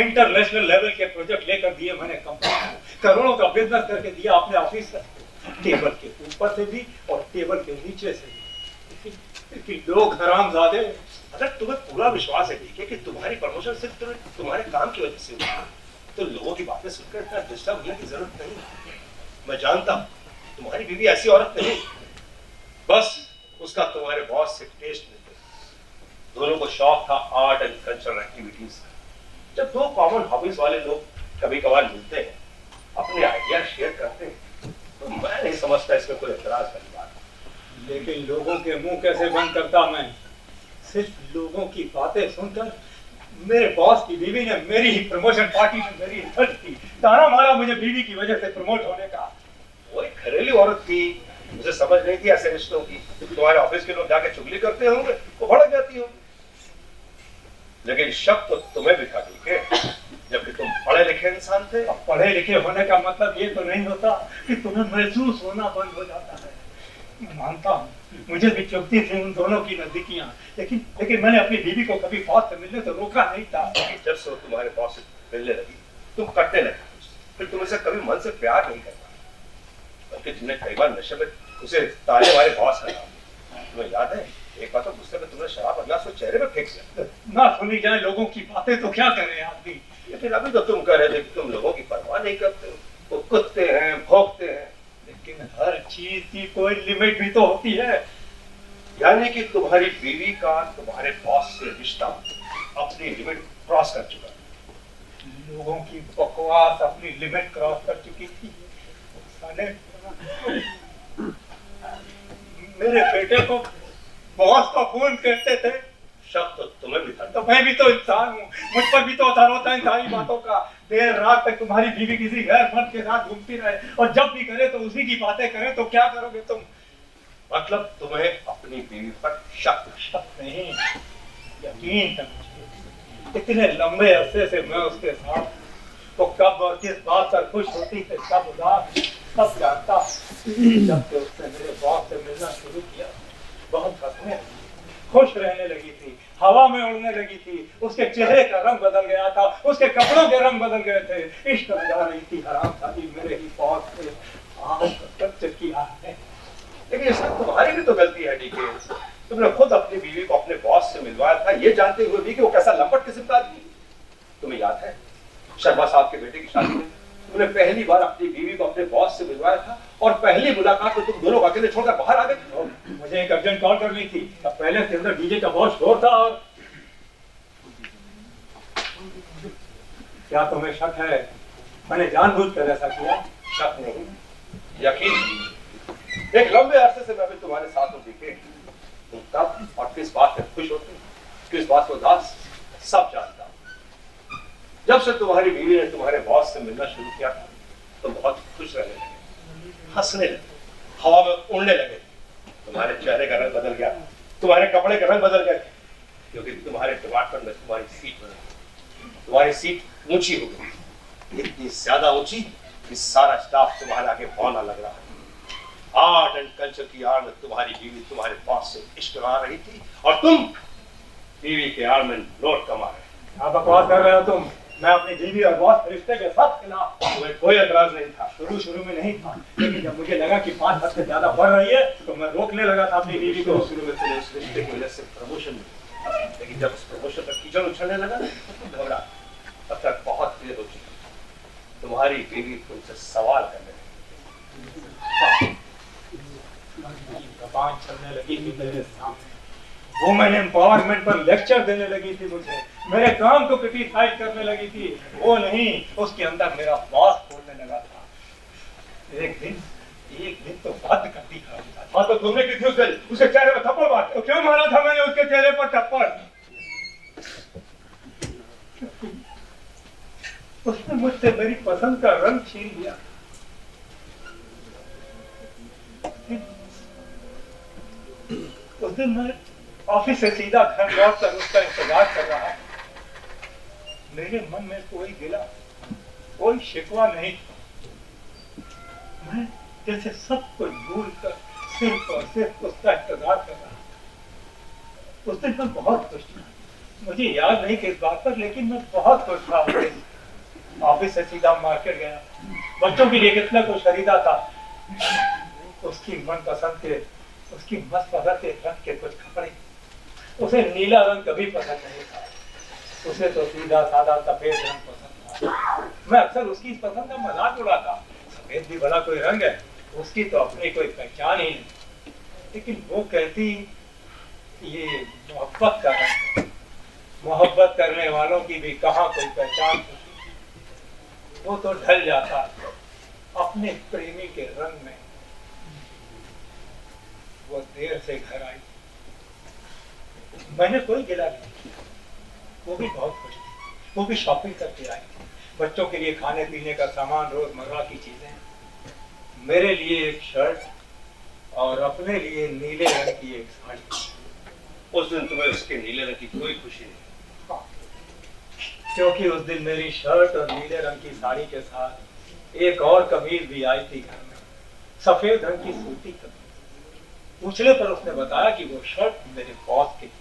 इंटरनेशनल लेवल के प्रोजेक्ट लेकर दिए मैंने कंपनी को, करोड़ों का बिजनेस करके दिया अपने ऑफिस से, टेबल के ऊपर से भी और टेबल के नीचे से भी। लेकिन लोग हरामजादे। अगर तुम्हें पूरा विश्वास है डीके कि तुम्हारी प्रमोशन सिर्फ तुम्हारे काम की वजह से हुई, तो लोगों की बातें सुनकर इतना डिस्टर्ब होने की जरूरत नहीं। मैं जानता हूँ तुम्हारी बीवी ऐसी औरत नहीं, बस उसका तुम्हारे बॉस से टेस्ट नहीं था। दोनों को शौक था आर्ट एंड कल्चरल एक्टिविटीज का। जब दो कॉमन हॉबीज वाले लोग कभी कभार मिलते हैं, अपने आइडिया शेयर करते हैं, तो मैं नहीं समझता इसमें कोई एतराज वाली बात। लेकिन लोगों के मुंह कैसे बंद करता मैं? सिर्फ लोगों की बातें सुनकर मेरे बॉस की बीवी ने मेरी ही प्रमोशन पार्टी में मेरी इंसल्ट की, ताना मारा मुझे बीवी की वजह से प्रमोट होने का। वो एक घरेलू औरत थी, मुझे समझ नहीं थी ऐसे रिश्तों की। तुम्हारे ऑफिस के लोग जाके चुगली करते होंगे, वो भड़क जाती होंगी। लेकिन शक तो तुम्हें भी था ठीक है, जबकि तुम पढ़े लिखे इंसान थे। अब पढ़े लिखे होने का मतलब ये तो नहीं होता कि तुम्हें महसूस होना बंद हो जाता है। मैं मानता हूँ मुझे भी चुभती थी उन दोनों की नजदीकियां, लेकिन मैंने अपनी बीवी को कभी बॉस से मिलने से रोका नहीं था। जब से तुम्हारे बॉस से मिलने लगी, तुम कटने लगे, फिर तुम इसे कभी मन से प्यार नहीं करता, बल्कि तुमने कई बार नशे में उसे ताने वाले बॉस है। तुम्हें याद है एक बार तो गुस्से में तुमने शराब का गिलास चेहरे में फेंक दिया। ना सुनी जाए लोगों की बातें तो क्या करें आदमी। लेकिन अभी तो तुम कह रहे थे कि तुम लोगों की परवाह नहीं करते, वो कुत्ते हैं, भौंकते हैं। लेकिन हर चीज की कोई लिमिट भी तो होती है। यानी कि तुम्हारी बीवी का तुम्हारे बॉस से रिश्ता अपनी लिमिट क्रॉस कर चुका। लोगों की बकवास अपनी लिमिट क्रॉस कर चुकी थी। साले मेरे बेटे को बॉस को फोन कहते थे। शक तो तुम्हें भी था। तो मैं भी तो इंसान हूँ, मुझ पर भी तो असर होता है इन सारी बातों का। देर रात तक तुम्हारी बीवी किसी गैर मर्द के साथ घूमती रहे और जब भी करे तो उसी की बातें करे, तो क्या करोगे तुम? मतलब तुम्हें अपनी बीवी पर शक? शक नहीं, यकीन था मुझे। इतने लंबे अरसे से मैं उसके साथ, तो कब और किस बात पर खुश होती थी, कब उदास, सब जानता। जब से उसने मेरे बॉस से मिलना शुरू किया, बहुत हंसने लगी, खुश रहने लगी थी, हवा में उड़ने लगी थी। उसके चेहरे का रंग बदल गया था, उसके कपड़ों के रंग बदल गए थे। इश्क में जा रही थी, हरामजादी मेरे ही बॉस से आज तक किया है। लेकिन इसमें तुम्हारी भी तो गलती है डीके। तुमने खुद अपनी बीवी को अपने बॉस से मिलवाया था, ये जानते हुए भी कि वो कैसा लंपट किस्म का आदमी। तुम्हें याद है शर्मा साहब के बेटे की शादी में तुमने पहली बार अपनी बीवी को अपने बॉस से मिलवाया था और पहली मुलाकात में तुम दोनों अकेले छोड़कर बाहर आ गए। मुझे एक अर्जेंट कॉल करनी थी, तब पहले से अंदर डीजे का बहुत शोर था। और क्या तुम्हें शक है मैंने जानबूझकर ऐसा किया? शक नहीं, यकीन। एक लंबे अरसे से मैं भी तुम्हारे साथ हूँ डीके। तुम कब और किस बात पे खुश होते, किस बात को उदास, सब जानता हूँ। जब से तुम्हारी बीवी ने तुम्हारे बॉस से मिलना शुरू किया था, तुम बहुत खुश रहने लगे, हंसने लगे, हवा में उड़ने लगे। तुम्हारे चेहरे का रंग बदल गया, तुम्हारे कपड़े का रंग बदल गए, क्योंकि तुम्हारे डिपार्टमेंट में तुम्हारी सीट बदल, तुम्हारी सीट ऊंची हो गई, इतनी ज्यादा ऊंची कि सारा स्टाफ तुम्हारे आगे बौना लग रहा है। आर्ट एंड कल्चर की आड़ में तुम्हारी बीवी तुम्हारे बॉस से इश्क करा रही थी और तुम बीवी के आड़ में नोट कमा रहे। क्या बकवास कर रहे हो तुम? मैं अपनी बीवी और बॉस रिश्ते के सब खिलाफ। तुम्हें कोई एतराज नहीं था? शुरू में नहीं था, लेकिन जब मुझे लगा कि 5 हद से ज्यादा बढ़ रही है तो मैं रोकने लगा था अपनी बीवी को। शुरू में तुम्हें उस रिश्ते की वजह से प्रमोशन मिली, लेकिन जब उस प्रमोशन पर कीचड़ उछलने लगा तो तुम घबरा। अब तक बहुत देर हो चुकी, तुम्हारी बीवी तुमसे सवाल करने लगी, जबान चलने लगी थी मेरे सामने। वुमेन एम्पावरमेंट पर लेक्चर देने लगी थी मुझे, मेरे काम को क्रिटिसाइज करने लगी थी। वो नहीं, उसके अंदर मेरा बॉस बोलने लगा था। एक दिन तो बात करती खा। हाँ तो तुमने किसी उसके चेहरे पर थप्पड़ मारा? तो क्यों मारा था मैंने उसके चेहरे पर थप्पड़? उसने मुझसे मेरी पसंद का रंग छीन लिया। उस दिन मैं ऑफिस से सीधा घर लौटकर उसका इंतजार कर रहा। मेरे मन में कोई गिला, कोई शिकवा नहीं था। मैं जैसे सब कुछ भूलकर सिर्फ और सिर्फ उसका इंतजार कर रहा। उस दिन मैं बहुत खुश था। मुझे याद नहीं किस बात पर, लेकिन मैं बहुत खुश था। ऑफिस से सीधा मार्केट गया, बच्चों के लिए कितना कुछ खरीदा था। उसकी मनपसंद के, उसकी मस्त पसंद के रंग के कुछ कपड़े। उसे नीला रंग कभी पसंद नहीं था, उसे तो सीधा सादा सफेद रंग पसंद था। मैं अक्सर उसकी पसंद का मजाक उड़ाता। सफेद भी भला कोई रंग है, उसकी तो अपनी कोई पहचान ही नहीं। लेकिन वो कहती ये मोहब्बत का रंग, मोहब्बत करने वालों की भी कहाँ कोई पहचान होती। वो तो ढल जाता अपने प्रेमी के रंग में। वो देर से घर आई, मैंने कोई गिला नहीं। वो भी बहुत खुश थी, वो भी शॉपिंग करके आई। बच्चों के लिए खाने पीने का सामान, रोजमर्रा की चीजें, मेरे लिए एक शर्ट और अपने लिए नीले रंग की एक साड़ी। उस दिन तुम्हें उसके नीले रंग की कोई खुशी नहीं? हाँ, क्योंकि उस दिन मेरी शर्ट और नीले रंग की साड़ी के साथ एक और कमीज भी आई थी घर में, सफेद रंग की सूती कमीज। पूछने पर उसने बताया कि वो शर्ट मेरे बॉस के लिए।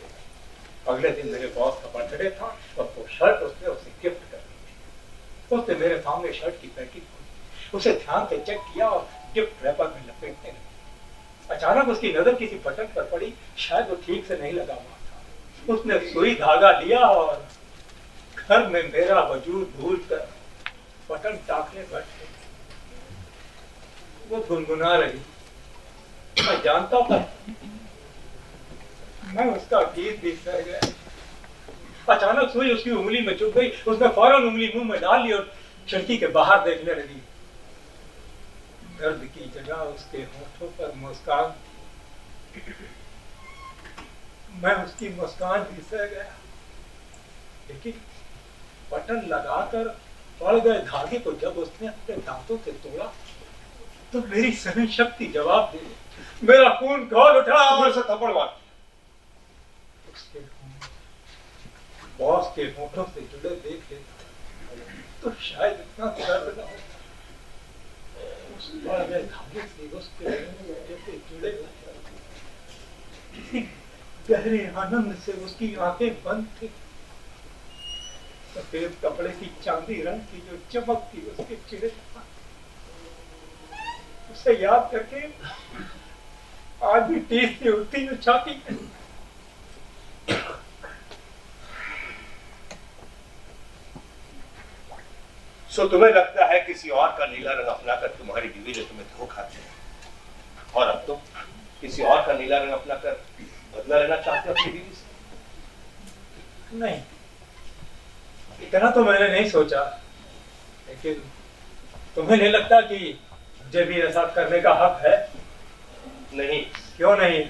अगले दिन मेरे बॉस का बर्थडे था और वो शर्ट उसने उसे गिफ्ट कर दी। उसने मेरे सामने शर्ट की पैकिंग खोली, उसे ध्यान से चेक किया और गिफ्ट रैपर में लपेटने लगी। अचानक उसकी नजर किसी बटन पर पड़ी, शायद वो ठीक से नहीं लगा हुआ था। उसने सुई धागा लिया और घर में मेरा वजूद भूलकर बटन टाकने बैठ गई। वो गुनगुना रही, मैं जानता था मैं उसका गीत भी सह गया। अचानक सुई उसकी उंगली में चुभ गई। उसने फौरन उंगली मुंह में डाल ली और खिड़की के बाहर देखने लगी। दर्द की जगह उसके होठों पर मुस्कान, मैं उसकी मुस्कान भी सह गया, लेकिन बटन लगाकर पड़ गए धागे को जब उसने अपने दांतों से तोड़ा तो मेरी सहन शक्ति जवाब दे, मेरा खून खौल उठा और से थप्पड़ मार। उसके बॉस के होठों से जुड़े देख लेता तो शायद इतना दर्द न होता। उस पड़ गए धागे से उसके जैसे जुड़े किसी गहरे आनंद से उसकी आंखें बंद थी। सफेद कपड़े की चांदी रंग की जो चमक थी उसके चेहरे पर, उसे याद करके आज भी टीस से उठती जो छाती। सो तुम्हें लगता है किसी और का नीला रंग अपनाकर तुम्हारी बीवी ने तुम्हें धोखा दिया, और अब तुम किसी और का नीला रंग अपनाकर बदला लेना चाहते हो अपनी बीवी से? नहीं, इतना तो मैंने नहीं सोचा, लेकिन तुम्हें नहीं लगता कि मुझे भी ऐसा करने का हक है? नहीं। क्यों नहीं?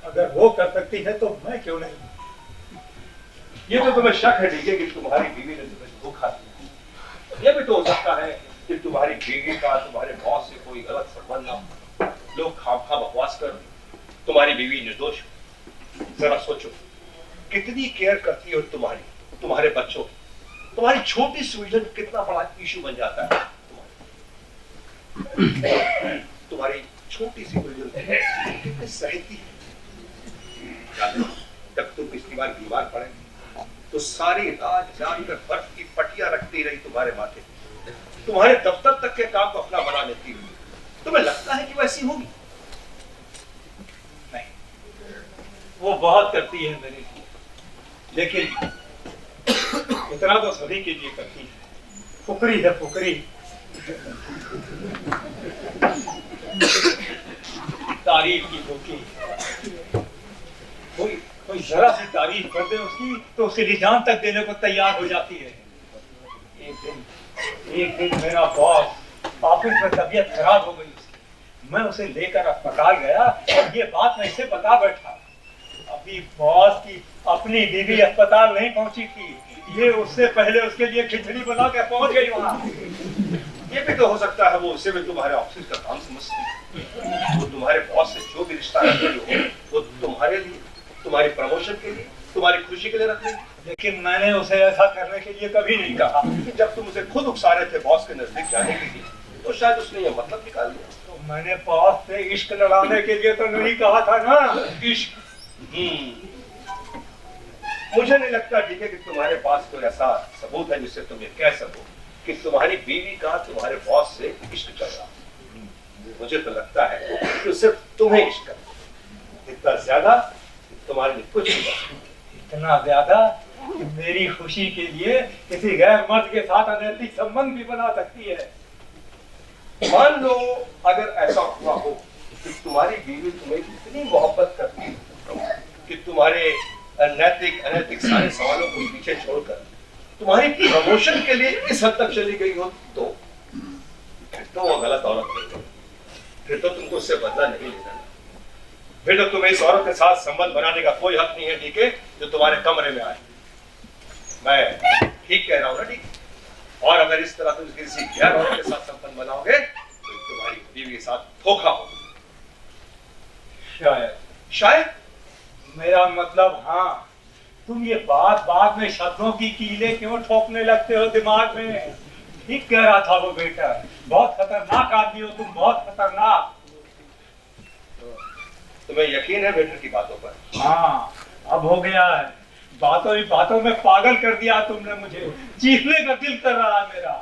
अगर वो कर सकती है तो मैं क्यों नहीं? ये तो तुम्हें शक है डीके कि तुम्हारी बीवी ने तुम्हें धोखा दिया। ये भी तो हो सकता है कि तुम्हारी बीवी का तुम्हारे बॉस से कोई गलत संबंध ना हो, लोग खामखा बकवास कर तुम्हारी बीवी निर्दोष हो। जरा सोचो कितनी केयर करती हो तुम्हारे बच्चों की। तुम्हारी छोटी सुईजन कितना बड़ा इशू बन जाता है। तुम्हारी छोटी सी सुईजन कितनी सहती है। जब तुम पिछली बार बीमार पड़े तो सारी रात जागकर बर्फ की पटिया रखती रही तुम्हारे माथे, तुम्हारे दफ्तर तक के काम को अपना बना लेती रही। तुम्हें लगता है कि वैसी होगी? नहीं, वो बहुत करती है मेरे लिए, लेकिन इतना तो सभी के लिए करती है। फुकरी है, फुकरी। तारीफ की भूखी। कोई जरा सी तारीफ कर दे उसकी तो उसके लिए जान तक देने को तैयार हो जाती है। एक दिन मेरा बॉस ऑफिस में तबीयत खराब हो गई उसकी। मैं उसे लेकर अस्पताल गया और ये बात मैं इसे बता बैठा। अभी बॉस की अपनी बीवी अस्पताल नहीं पहुंची थी, ये उससे पहले उसके लिए खिचड़ी बना के पहुंच गई वहां। ये भी तो हो सकता है वो उससे भी तुम्हारे ऑफिस का काम समझती है। वो तुम्हारे बॉस से जो भी रिश्ता रख रही हो वो तुम्हारे लिए, तुम्हारी प्रमोशन के लिए, तुम्हारी खुशी के लिए रख रही है। लेकिन मैंने उसे ऐसा करने के लिए कभी नहीं कहा। जब तुम उसे खुद उकसा रहे थे बॉस के नजदीक जाने के लिए तो शायद उसने ये मतलब निकाल लिया। तो मैंने बॉस से इश्क लड़ाने के लिए तो नहीं कहा था ना। इश्क? मुझे नहीं लगता ठीक है कि तुम्हारे पास कोई ऐसा सबूत है जिससे तुम ये कह सको कि तुम्हारी बीवी का तुम्हारे बॉस से इश्क चल रहा। मुझे तो लगता है कि सिर्फ तुम्हें इश्क करता, इतना ज्यादा तुम्हारे लिए कुछ नहीं करता। इतना ज्यादा कि मेरी खुशी के लिए किसी गैर मर्द के साथ अनैतिक संबंध भी बना सकती है। मान लो अगर ऐसा हुआ हो कि तुम्हारी बीवी तुम्हें इतनी मोहब्बत करती है कि तुम्हारे नैतिक अनैतिक सारे सवालों को पीछे छोड़कर तुम्हारी प्रमोशन के लिए इस हद तक चली गई हो तो वो गलत औरत नहीं। फिर तो तुमको उससे बदला नहीं लेना। फिर तो तुम्हें इस औरत के साथ संबंध बनाने का कोई हक नहीं है ठीक है, जो तुम्हारे कमरे में आए। मैं ठीक कह रहा हूँ ना? ठीक। और अगर इस तरह तुम किसी गैर औरत के साथ संबंध बनाओगे तो तुम्हारी बीवी के साथ धोखा होगा। शायद मेरा मतलब हाँ। तुम ये बात में शब्दों की कीलें क्यों ठोकने लगते हो दिमाग में? ठीक कह रहा था वो बेटा, बहुत खतरनाक आदमी हो तुम, बहुत खतरनाक। तुम्हें यकीन है बेटर की बातों पर? हाँ, अब हो गया है। बातों ही बातों में पागल कर दिया तुमने मुझे। चीखने का दिल कर रहा है मेरा।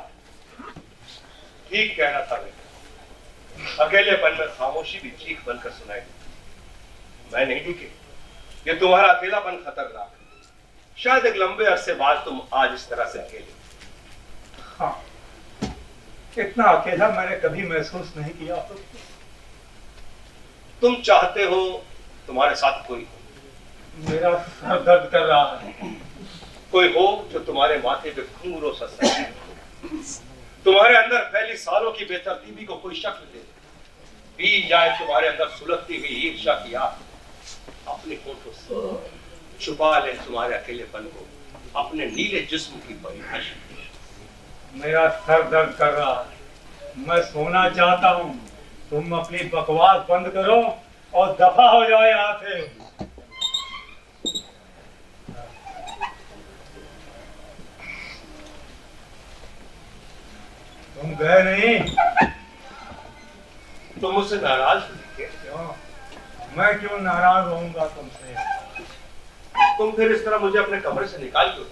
ठीक कहना था बेटा, अकेलेपन में खामोशी भी चीख बनकर सुनाई देती। मैं नहीं दिखे, ये तुम्हारा अकेलापन खतरनाक है। शायद एक लंबे अरसे बाद तुम आज इस तरह से अकेले। हाँ, इतना अकेला मैंने कभी महसूस नहीं किया। तुम चाहते हो तुम्हारे साथ कोई? मेरा सर दर्द कर रहा है। कोई हो जो तुम्हारे माथे पे घुंघरू सा सर, तुम्हारे अंदर फैली सालों की बेतरतीबी को कोई शक्ल दे, पी जाए तुम्हारे अंदर सुलगती हुई ईर्ष्या की आग, अपने होठों से छुपा ले तुम्हारे अकेलेपन को अपने नीले जिस्म की परिभाषा। मेरा सर दर्द कर रहा है, मैं सोना चाहता हूँ। तुम अपनी बकवास बंद करो और दफा हो जाओ यहाँ से। तुम गए नहीं? तुम मुझसे नाराज हो क्या? क्यों? मैं क्यों नाराज होऊंगा तुमसे? तुम फिर इस तरह मुझे अपने कमरे से निकाल क्यों?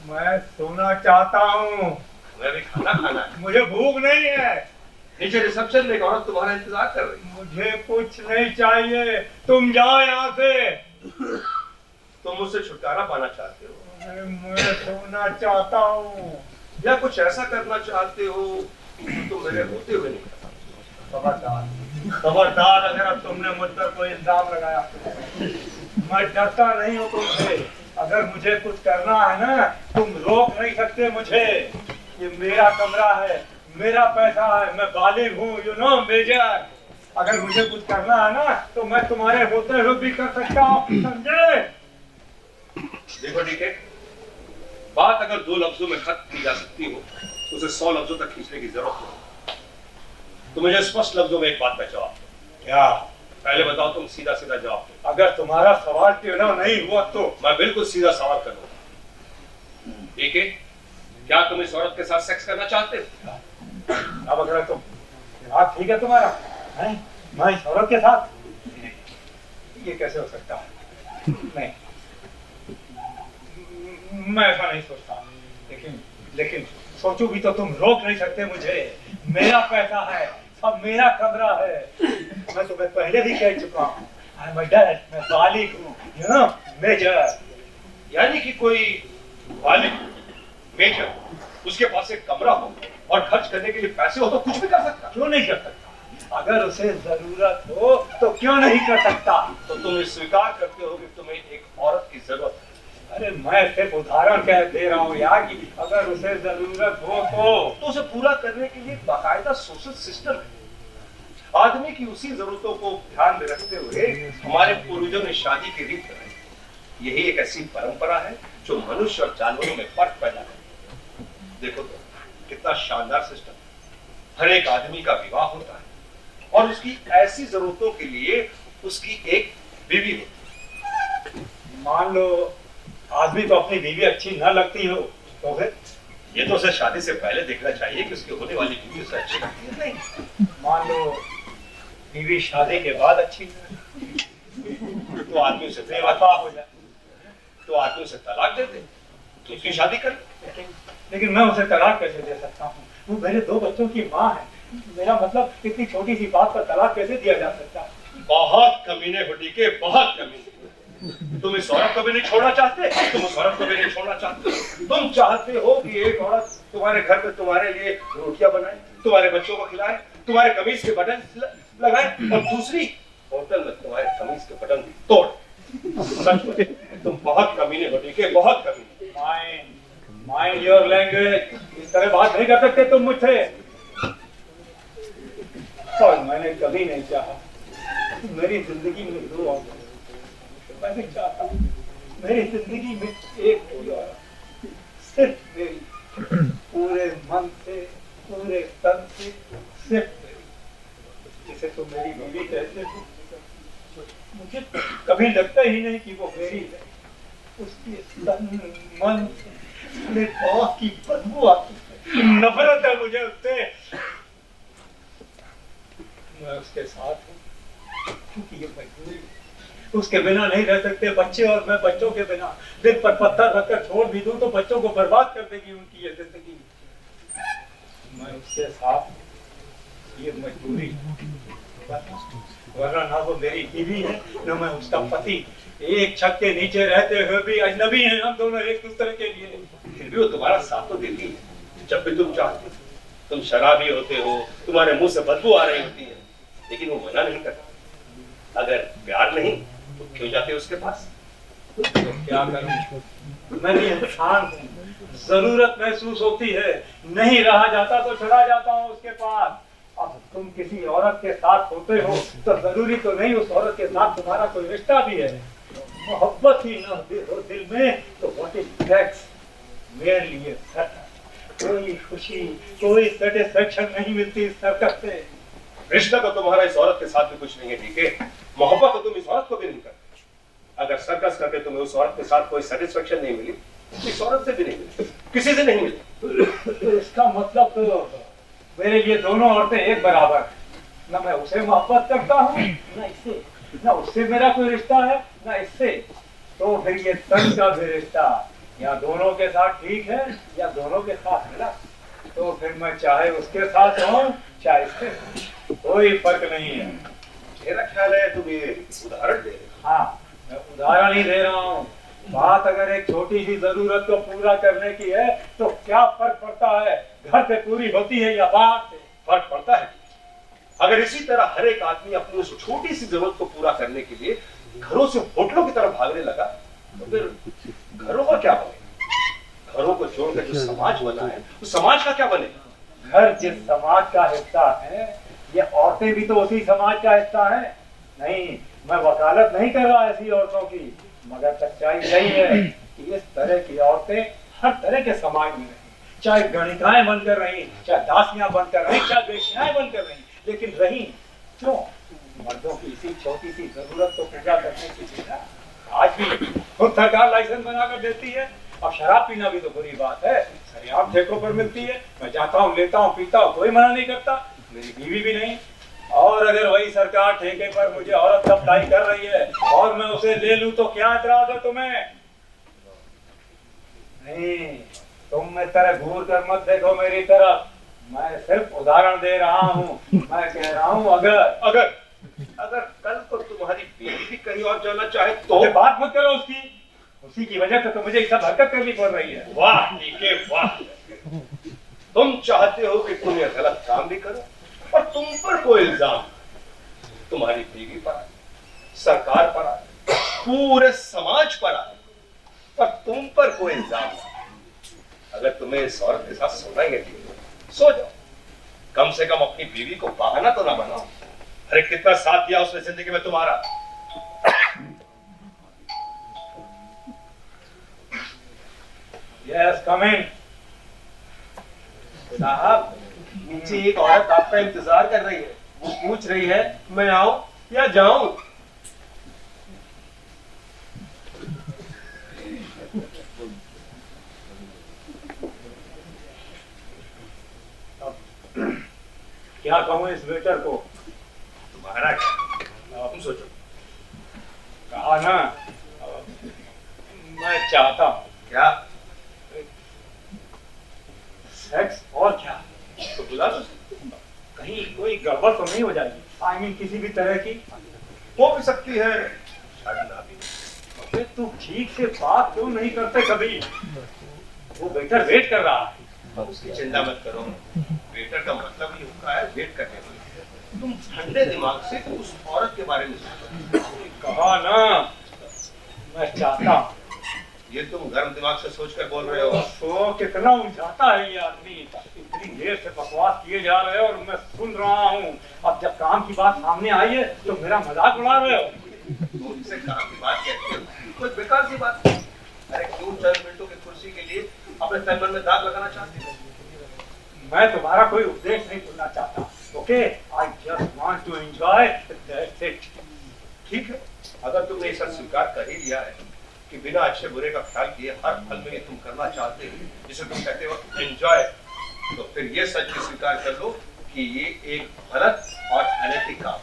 मैं सोना चाहता हूँ। मैं भी खाना खाना है। मुझे भूख नहीं है। नीचे रिसेप्शन में एक औरत तुम्हारा इंतजार कर रही है। मुझे कुछ नहीं चाहिए, तुम जाओ यहाँ से। तुम मुझसे छुटकारा पाना चाहते हो? मैं सोना चाहता हूँ। या कुछ ऐसा करना चाहते हो जो तुम मेरे होते हुए नहीं कर सकते? खबरदार, खबरदार, अगर अब तुमने मुझ पर कोई इल्जाम लगाया, मैं डरता नहीं हूँ तुमसे। अगर मुझे कुछ करना है ना, तुम रोक नहीं सकते मुझे। ये मेरा कमरा है, मेरा पैसा है, मैं बालिग हूँ, यू नो मेजर। अगर मुझे कुछ करना है ना, तो मैं तुम्हारे होते हुए भी कर सकता हूँ, समझे? देखो ठीक है, बात अगर 2 लफ्जों में खत्म की जा सकती हो तो उसे 100 लफ्जों तक खींचने की जरूरत है। तो मुझे स्पष्ट लफ्जों में एक बात का जवाब दो। क्या? पहले बताओ, तुम सीधा सीधा जवाब दो। अगर तुम्हारा सवाल क्यों नहीं हुआ तो? मैं बिल्कुल सीधा सवाल करूंगा, ठीक है? क्या तुम इस औरत के साथ सेक्स करना चाहते हो? अब अगर तुम दिमाग ठीक है तुम्हारा, हैं? मैं इस औरत के साथ? ये कैसे हो सकता है? नहीं, मैं ऐसा नहीं सोचता। लेकिन सोचो भी तो तुम रोक नहीं सकते मुझे। मेरा पैसा है, अब मेरा कमरा है। मैं तुम्हें पहले भी कह चुका हूँ, आई एम अ डैड, मैं बालिग हूँ, यू नो मेजर। यानी कि कोई बालिग मेजर, उसके पास एक कमरा हो और खर्च करने के लिए पैसे हो तो कुछ भी कर सकता। क्यों नहीं कर सकता? अगर उसे जरूरत हो तो क्यों नहीं कर सकता? तो तुम ये स्वीकार करते हो कि तुम्हें एक औरत की जरूरत है? अरे मैं सिर्फ उदाहरण कह दे रहा हूँ यार, कि अगर उसे जरूरत हो तो उसे पूरा करने के लिए बाकायदा सोशल सिस्टम है। आदमी की उसी जरूरतों को ध्यान में रखते हुए हमारे पूर्वजों ने शादी की रीत बनाई। यही एक ऐसी परंपरा है जो मनुष्य और जानवरों में फर्क पैदा करती है। देखो तो कितना शानदार सिस्टम। हर एक आदमी का विवाह होता है और उसकी ऐसी जरूरतों के लिए उसकी एक बीवी होती है। मान लो आदमी को अपनी बीवी अच्छी न लगती हो तो फिर? ये तो उसे शादी से पहले देखना चाहिए कि उसकी होने वाली बीवी उसे अच्छी लगती है नहीं। मान लो बीवी शादी के बाद अच्छी न, तो आदमी उसे बेवफा हो जाए, तो आदमी उसे तलाक दे दे, तो उसकी शादी कर। लेकिन मैं उसे तलाक कैसे दे सकता हूँ? वो मेरे 2 बच्चों की माँ है। मेरा मतलब इतनी छोटी सी बात पर तलाक कैसे दिया जा सकता है? बहुत कमीने हुडी के, बहुत कमीने। तुम इस औरत को भी नहीं छोड़ना चाहते, तुम उस औरत को भी नहीं छोड़ना चाहते। तुम चाहते हो कि एक औरत तुम्हारे घर में तुम्हारे लिए रोटियां बनाए, तुम्हारे बच्चों को खिलाए, तुम्हारे कमीज के बटन लगाए, और दूसरी होटल में तुम्हारे कमीज के बटन भी तोड़। सच में तुम बहुत कमीने हुडी के, बहुत कमीने। Mind your language. इस तरह बात नहीं कर सकते तुम मुझसे। और मैंने कभी नहीं चाहा मेरी जिंदगी में 2 औरतें। मैं नहीं चाहता मेरी जिंदगी में एक कोई औरत, सिर्फ मेरी, पूरे मन से, पूरे तन से, सिर्फ मेरी, जिसे तुम मेरी बीवी कहते हो। मुझे कभी लगता ही नहीं कि वो मेरी है। उसके तन मन से बहुत की बदबू आती है, नफरत है मुझे उससे। मैं उसके साथ हूँ क्योंकि ये मजबूरी है। उसके बिना नहीं रह सकते बच्चे, और मैं बच्चों के बिना दिल पर पत्थर रखकर छोड़ भी दूं तो बच्चों को बर्बाद कर देगी उनकी ये जिंदगी। मैं उसके साथ ये मजबूरी, वरना ना वो मेरी बीवी है न मैं उसका पति। एक छत के नीचे रहते हुए भी अजनबी हैं हम दोनों एक दूसरे के लिए। फिर भी वो तुम्हारा साथ तो देती है जब भी तुम चाहते हो। तुम शराबी होते हो, तुम्हारे मुंह से बदबू आ रही होती है, लेकिन वो मना नहीं करता। अगर प्यार नहीं तो क्यों जाते हो उसके पास? क्या करूं, मैं भी इंसान हूँ, जरूरत महसूस होती है, नहीं रहा जाता तो चला जाता हूँ उसके पास। अब तुम किसी औरत के साथ होते हो तो जरूरी तो नहीं उस औरत के साथ तुम्हारा कोई रिश्ता भी है। मोहब्बत ही ना हो दिल में तो व्हाट इज सेक्स? मेरे लिए कोई खुशी, कोई सेटिस्फेक्शन नहीं मिलती इस सर्कस से। रिश्ता तो तुम्हारा इस औरत के साथ भी कुछ नहीं है, ठीक है? मोहब्बत तो तुम इस औरत को भी नहीं करते। अगर सर्कस करके तुम्हें उस औरत के साथ कोई सेटिस्फेक्शन नहीं मिली, इस औरत से भी नहीं मिली, किसी से नहीं मिली। तो इसका मतलब तो मेरे लिए दोनों औरतें एक बराबर, ना मैं उसे मोहब्बत करता हूँ ना इससे, ना उससे मेरा कोई रिश्ता है ना इससे। तो फिर ये तन का भी रिश्ता या दोनों के साथ ठीक है या दोनों के साथ मिला, तो फिर मैं चाहे उसके साथ हूँ चाहे इससे, कोई फर्क नहीं है। मेरा ख्याल है तुम ये उदाहरण दे रहे हो। हाँ, मैं उदाहरण ही दे रहा हूँ। बात अगर एक छोटी सी जरूरत को पूरा करने की है तो क्या फर्क पड़ता है घर से पूरी होती है या बाहर से? फर्क पड़ता है। अगर इसी तरह हर एक आदमी अपनी उस छोटी सी जरूरत को पूरा करने के लिए घरों से होटलों की तरफ भागने लगा तो फिर घरों का क्या बनेगा? घरों को छोड़कर जो समाज बना है उस समाज का क्या बनेगा? घर जिस समाज का हिस्सा है, ये औरतें भी तो उसी समाज का हिस्सा है। नहीं, मैं वकालत नहीं कर रहा ऐसी औरतों की, मगर सच्चाई यही है कि इस तरह की औरतें हर तरह के समाज में रही, चाहे गणिकाएं बनकर रही, चाहे दासियां बनकर रही, चाहे बेश्याएं बनकर रही, लेकिन रही क्यों? मर्दों की इसी छोटी सी जरूरत को पूरा करने की थी। आज भी खुद सरकार लाइसेंस बनाकर देती है। अब शराब पीना भी तो बुरी बात है, शराब ठेकों पर मिलती है, मैं जाता हूँ, लेता हूँ, पीता हूँ, कोई मना नहीं करता, मेरी बीवी भी नहीं। और अगर वही सरकार ठेके पर मुझे औरत सप्लाई कर रही है और मैं उसे ले लूं तो क्या एतराज है तुम्हें? नहीं, तुम इस तरह घूर कर मत देखो मेरी तरफ, मैं सिर्फ उदाहरण दे रहा हूँ। मैं कह रहा हूँ अगर कल को तुम्हारी बीवी भी कहीं और जाना चाहे तो? बात मत करो उसकी, उसी की वजह से तो मुझे सब हरकत करनी पड़ रही है। वाह ठीक है, वाह। तुम चाहते हो कि तुम ये गलत काम भी करो और तुम पर कोई इल्जाम, तुम्हारी बीवी पर आए, सरकार पर आए, पूरे समाज पर आए, पर तुम पर कोई इल्जाम नहीं। अगर तुम्हें इस औरत के साथ सोना ही है, सो जाओ, कम से कम अपनी बीवी को बहाना तो ना बनाओ। अरे कितना साथ दिया उसने जिंदगी में तुम्हारा। यस, कम इन। साहब, नीचे एक औरत आपका इंतजार कर रही है, वो पूछ रही है मैं आऊं या जाऊं? क्या कहूँ इस वेटर को? तुम्हारा क्या, तुम सोचो। कहा ना, मैं चाहता हूँ क्या? सेक्स, और क्या? तो बुला दो। कहीं कोई गड़बड़ तो नहीं हो जाएगी? आई मीन किसी भी तरह की? हो भी सकती है, शायद ना भी। अबे तू ठीक से बात क्यों नहीं करते कभी? वो वेटर वेट कर रहा है। अब उसकी चिंता मत करो, वेटर का मतलब ही होता है वेट करने वाला। तुम ठंडे दिमाग से उस औरत के बारे में सोचो। कहा ना, मैं चाहता हूँ। ये तुम गर्म दिमाग से सोचकर बोल रहे हो। तो कितना उलझाता है ये आदमी, इतनी देर से बकवास किए जा रहे हो और मैं सुन रहा हूँ। अब जब काम की बात सामने आई है तो मेरा मजाक उड़ा रहे हो। तुम इसे काम की बात कहते हो, कुछ बेकार सी बात। अरे क्यों 10 मिनटों की कुर्सी के लिए अपने तन मन में दाग लगाना चाहते हो? मैं तुम्हारा कोई उपदेश नहीं सुनना चाहता। Okay, I just want to enjoy, that's it. ठीक है, अगर तुमने ये सच स्वीकार कर ही लिया है कि बिना अच्छे बुरे का ख्याल किए हर पल में ये तुम करना चाहते हो, जिसे तुम कहते हो एंजॉय, तो फिर ये सच भी स्वीकार कर लो कि ये एक गलत और अनैतिक काम।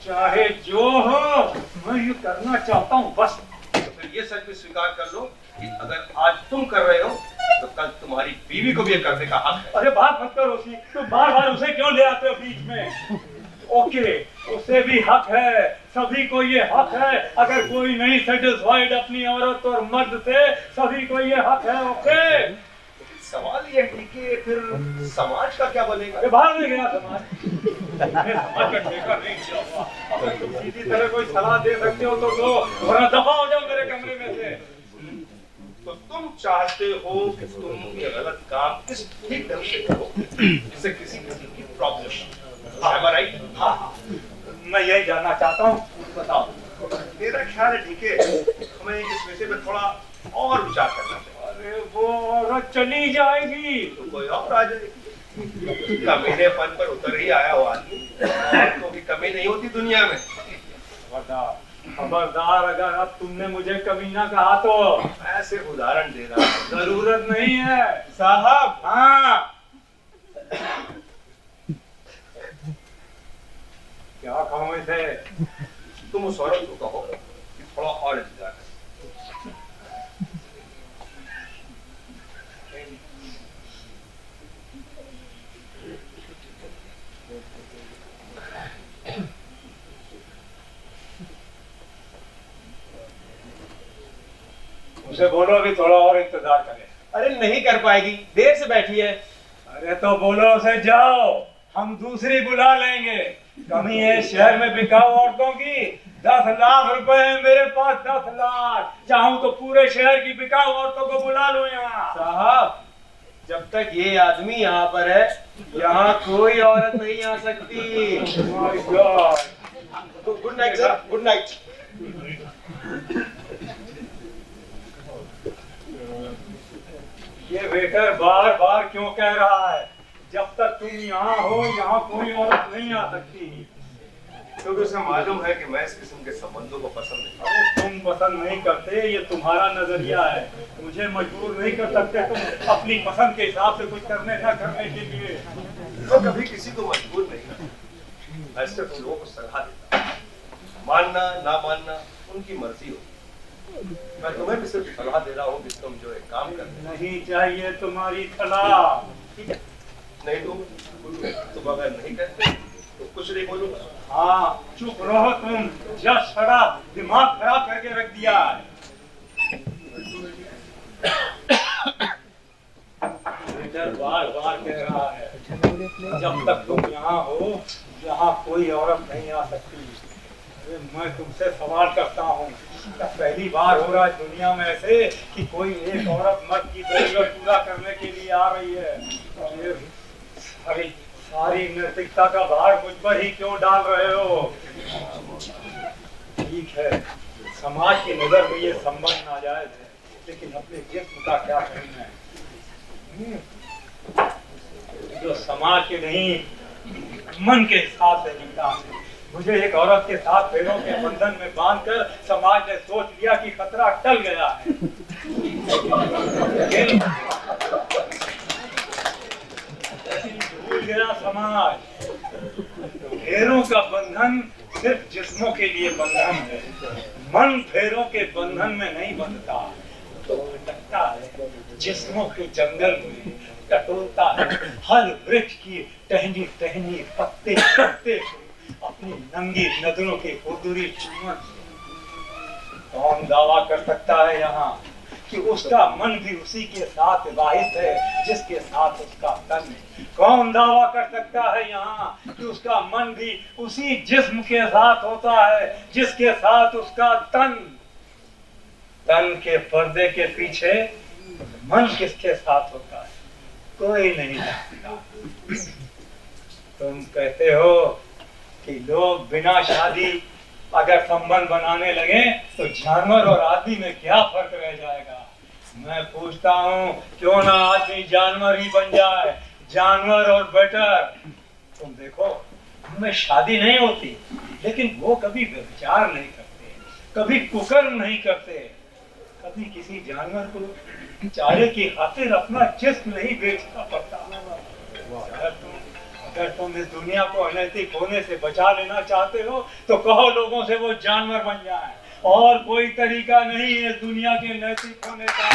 चाहे जो हो, मैं ये करना चाहता हूँ बस। तो फिर ये सच भी स्वीकार कर लो कि अगर आज तुम कर रहे हो तो कल तुम्हारी बीवी को भी ये करने का हक है। अरे बात मत करो उसी, तुम बार बार उसे क्यों ले आते हो बीच में? ओके, उसे भी हक है, सभी को ये हक है। अगर कोई नहीं सेटिस्फाइड अपनी औरत और मर्द से, सभी को ये हक है। ओके, सवाल ये है कि फिर समाज का क्या बनेगा? अरे बाहर नहीं गया समाज, समाज का ठेका नहीं किया हुआ। अगर तुम सीधी तरह कोई सलाह दे सकते हो तो दो, वरना दफा हो जाओ मेरे कमरे में से। तो तुम चाहते हो कि तुम ये गलत काम किस ठीक ढंग से करो जिससे किसी की प्रॉब्लम ना हो। राइट? हाँ हाँ, मैं यही जानना चाहता हूँ, बताओ। मेरा ख्याल है ठीक है, हमें इस विषय में थोड़ा और विचार करना चाहिए। अरे वो औरत चली जाएगी तो कोई और आ जाएगी। कमीनेपन पर उतर ही आया हुआ आदमी, औरतों की कमी नहीं होती दुनिया में। खबरदार खबरदार, अगर अब तुमने मुझे कमीना कहा तो। मैं सिर्फ उदाहरण दे रहा हूँ। जरूरत नहीं है साहब। हाँ, क्या कहूँ इसे? तुम उस औरत को कहो कि थोड़ा और इंतजार करें। उसे बोलो भी थोड़ा और इंतजार करे। अरे नहीं कर पाएगी, देर से बैठी है। अरे तो बोलो उसे जाओ, हम दूसरी बुला लेंगे। कमी है शहर में बिकाऊ औरतों की। 10 लाख रुपए है मेरे पास, 10 लाख। चाहूं तो पूरे शहर की बिकाऊ औरतों को बुला लूं यहाँ। साहब, जब तक ये आदमी यहाँ पर है, यहाँ कोई औरत नहीं आ सकती। My God. Good night sir, good night. ये वेटर बार बार क्यों कह रहा है जब तक तुम यहाँ हो यहाँ कोई औरत नहीं आ सकती? क्योंकि उसे मालूम है कि मैं इस किस्म के संबंधों को पसंद नहीं करता। अरे तुम पसंद नहीं करते, ये तुम्हारा नजरिया है। मुझे मजबूर नहीं कर सकते तुम अपनी पसंद के हिसाब से कुछ करने ना करने के लिए। मैं कभी किसी को मजबूर नहीं करता, मैं सिर्फ लोगों को सलाह देता हूँ। मानना ना मानना उनकी मर्जी हो। मैं तुम्हें भी सिर्फ सलाह दे रहा हूँ कि तुम जो एक काम कर रहे नहीं चाहिए तुम्हारी सलाह। हो, नहीं तुम अगर नहीं करते तो कुछ नहीं बोलूंगा। हाँ चुप रहो तुम, जब शराब दिमाग खराब करके रख दिया है। बेटर बार बार कह रहा है जब तक तुम यहाँ हो यहाँ कोई औरत नहीं आ सकती। अरे मैं तुमसे सवाल करता हूँ, क्या पहली बार हो रहा है दुनिया में ऐसे कि कोई एक औरत मर्द की जरूरत पूरा करने के लिए आ रही है? ये सारी नैतिकता का भार मुझ पर ही क्यों डाल रहे हो? ठीक है, समाज की नजर में ये संबंध नाजायज है, लेकिन अपने जिस्म का क्या कहना है? जो समाज के नहीं मन के हिसाब से जीता है। मुझे एक औरत के साथ पैरों के बंधन में बांधकर समाज ने सोच लिया कि खतरा टल गया है। भूल गया समाज, पैरों का बंधन सिर्फ जिस्मों के लिए बंधन है। मन पैरों के बंधन में नहीं बंधता, तो भटकता है जिस्मों के जंगल में, टटोलता है हर वृक्ष की टहनी टहनी पत्ते पत्ते अपनी नंगी नजरों की खुरदुरी चुम्बन। कौन दावा कर सकता है यहाँ कि उसका मन भी उसी के साथ विवाहित है जिसके साथ उसका तन है? कौन दावा कर सकता है यहाँ कि उसका मन भी उसी जिस्म के साथ होता है जिसके साथ उसका तन? तन के पर्दे के पीछे मन किसके साथ होता है? कोई नहीं जानता। तुम कहते हो कि लोग बिना शादी अगर संबंध बनाने लगे तो जानवर और आदमी में क्या फर्क रह जाएगा? मैं पूछता हूँ, क्यों ना आदमी जानवर ही बन जाए, जानवर और बेटर। तुम देखो, उनमें शादी नहीं होती लेकिन वो कभी व्यभिचार नहीं करते, कभी कुकर्म नहीं करते, कभी किसी जानवर को चारे की खातिर अपना जिस्म नहीं बेचना पड़ता। अगर तुम इस दुनिया को अनैतिक होने से बचा लेना चाहते हो तो कहो लोगों से वो जानवर बन जाएं, और कोई तरीका नहीं है इस दुनिया के नैतिक होने का।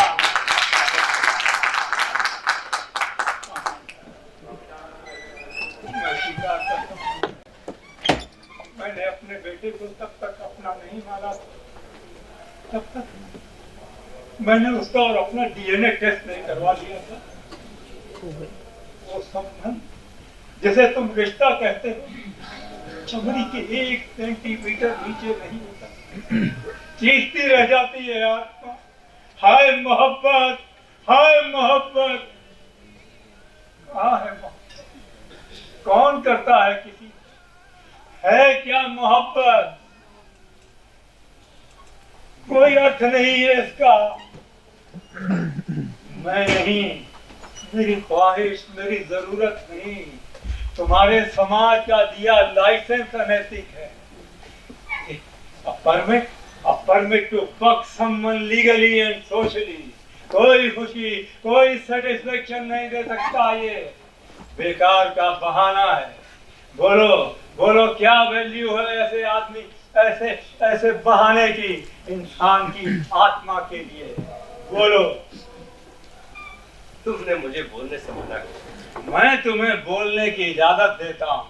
मैं स्वीकार करता हूं, मैंने अपने बेटे को तब तक अपना नहीं माना तब तक मैंने उसका और अपना डीएनए टेस्ट नहीं करवा लिया था। वो संबंध जैसे तुम रिश्ता कहते हो चमड़ी के 1 सेंटीमीटर नीचे नहीं होता, चीखती रह जाती है आत्मा, हाय मोहब्बत, हाय मोहब्बत। कहाँ है मोहब्बत? कौन करता है किसी? है क्या मोहब्बत? कोई अर्थ नहीं है इसका। मैं नहीं, मेरी ख्वाहिश, मेरी जरूरत नहीं। तुम्हारे समाज का दिया लाइसेंस अनैतिक है। A permit to fuck someone legally and socially. कोई खुशी, कोई सेटिस्फेक्शन नहीं दे सकता। ये बेकार का बहाना है। बोलो बोलो, क्या वैल्यू है ऐसे आदमी, ऐसे ऐसे बहाने की इंसान की आत्मा के लिए? बोलो। तुमने मुझे बोलने से मना किया। मैं तुम्हें बोलने की इजाजत देता हूँ।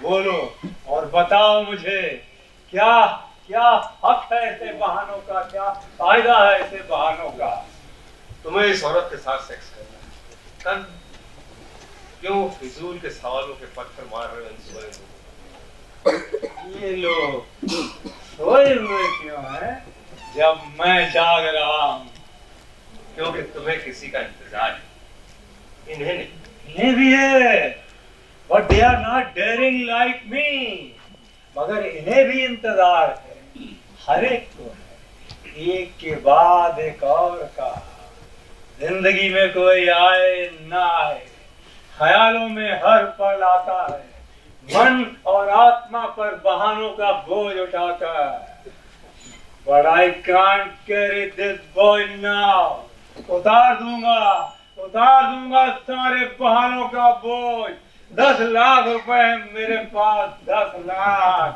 बोलो और बताओ मुझे, क्या क्या हक है ऐसे बहानों का? क्या फायदा है ऐसे बहानों का? तुम्हें इस औरत के साथ सेक्स करना है। क्यों फिजूल के सवालों के पत्थर मार रहे हो इन सोए लोगों? ये लोग सोए हुए क्यों हैं जब मैं जाग रहा हूँ? क्योंकि तुम्हें किसी का इंतजार है, इन्हें नहीं। इन्हें भी है, but they are not daring like me। मगर इन्हें भी इंतजार है, हर एक को है, एक के बाद एक और का। जिंदगी में कोई आए ना आए, ख्यालों में हर पल आता है, मन और आत्मा पर बहानों का बोझ उठाता है। But I can't carry this boy now। उतार दूंगा सारे बहानों का बोझ। 10 लाख रुपए है मेरे पास, 10 लाख।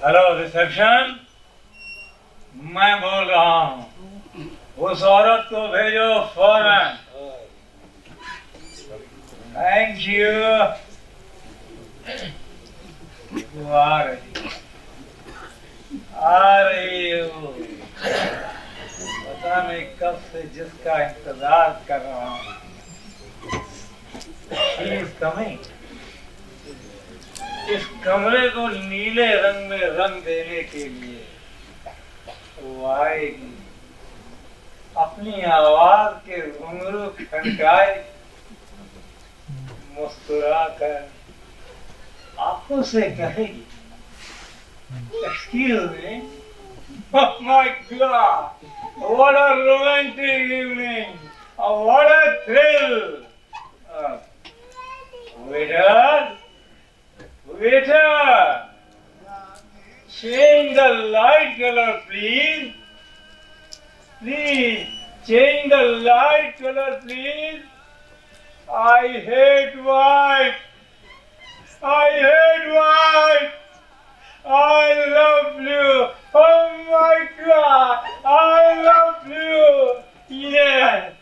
हेलो रिसेप्शन, मैं बोल रहा हूँ। उस औरत को भेजो फौरन। Thank you. आ रही हो। पता नहीं कब से जिसका इंतजार कर रहा हूँ। She is coming। इस कमरे को नीले रंग में रंग देने के लिए वो आएगी। अपनी आवाज के घुंघरू खनकाए, मुस्कुराकर आंखों से कहेगी, Excuse me। Oh my God! What a romantic evening! What a thrill! Waiter! Change the light color, please. Please, change the light color, please. I hate white. I love blue. Oh my God, I love blue. Yes,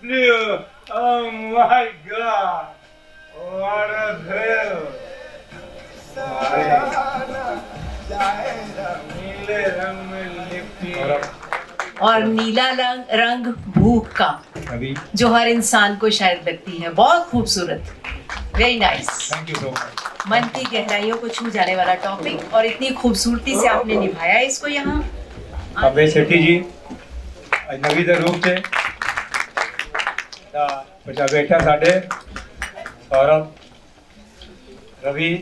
blue. Oh my God, what a thrill. नीले रंग में लिपटी और नीला रंग भूख का, जो हर इंसान को शायद लगती है। बहुत खूबसूरत, very nice. Thank you so much. मन की गहराइयों को छू जाने वाला टॉपिक, और इतनी खूबसूरती से आपने निभाया इसको यहाँ। अबे सेठी जी अजनबी ਦੇ रूप से बचा बेटा साढ़े सौरभ रवि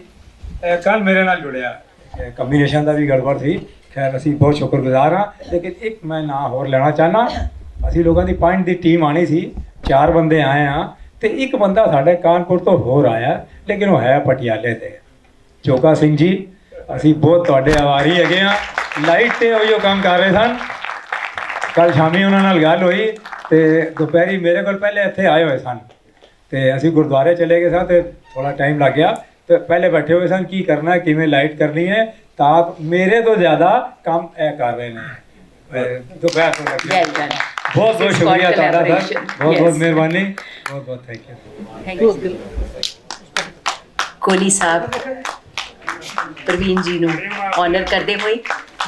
कल मेरे नाल जुड़िया। ਕੰਬੀਨੇਸ਼ਨ ਦਾ ਵੀ ਗੜਬੜ ਸੀ। ਖੈਰ ਅਸੀਂ ਬਹੁਤ ਸ਼ੁਕਰਗੁਜ਼ਾਰ ਹਾਂ। ਲੇਕਿਨ ਇੱਕ ਮੈਂ ਨਾਂ ਹੋਰ ਲੈਣਾ ਚਾਹਨਾ। ਅਸੀਂ ਲੋਕਾਂ ਦੀ ਪੁਆਇੰਟ ਦੀ ਟੀਮ ਆਣੀ ਸੀ, 4 ਬੰਦੇ ਆਏ ਆ ਤੇ ਇੱਕ ਬੰਦਾ ਸਾਡੇ ਕਾਨਪੁਰ ਤੋਂ ਹੋਰ ਆਇਆ, ਲੇਕਿਨ ਉਹ ਹੈ ਪਟਿਆਲੇ ਦੇ। ਚੋਕਾ ਸਿੰਘ ਜੀ, ਅਸੀਂ ਬਹੁਤ ਤੁਹਾਡੇ ਆਭਾਰੀ ਹੈਗੇ ਆ। ਲਾਈਟ ਤੇ ਉਹੀ ਕੰਮ ਕਰ ਰਹੇ ਸਨ। ਕੱਲ ਸ਼ਾਮੀ ਉਹਨਾਂ ਨਾਲ ਗੱਲ ਹੋਈ ਤੇ ਦੁਪਹਿਰੀ ਮੇਰੇ ਕੋਲ ਪਹਿਲੇ ਇੱਥੇ ਆਏ ਹੋਏ ਸਨ ਤੇ ਅਸੀਂ ਗੁਰਦੁਆਰੇ ਚਲੇ ਗਏ ਸਾਂ ਤੇ ਥੋੜਾ ਟਾਈਮ ਲੱਗ ਗਿਆ। तो पहले बैठे हुए सन की करना है, किमें लाइट करनी है, ताक मेरे तो ज़्यादा काम ए कर रहे हैं। तो बहुत बहुत शुक्रिया तारा सर, बहुत बहुत मेहरबानी, बहुत बहुत थैंक यू। कोहली साहब प्रवीण जी ਨੂੰ ऑनर करते हुए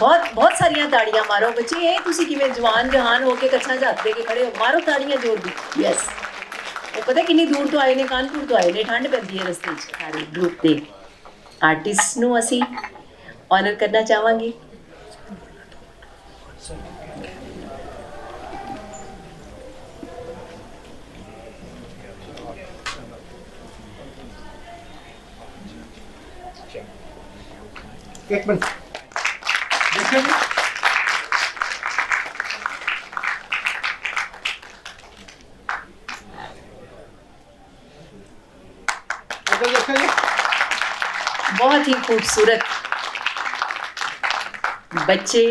बहुत सारियां ताड़ियां मारो बच्चे। ये तुसी किवें जवान जहान होके कच्छा हत्थ दे के खड़े हो, मारो ताड़ियां जोर दी। यस, वो पता किन्नी दूर तो आए ने, कानपुर तो आए ने, ठंड पैंदी है रस्ते च। सारे ग्रुप के आर्टिस्ट ਨੂੰ ਅਸੀਂ ऑनर करना चाहांगी। एक मिनट देखिए जी। इधर देखिए जी। बहुत ही खूबसूरत बच्चे।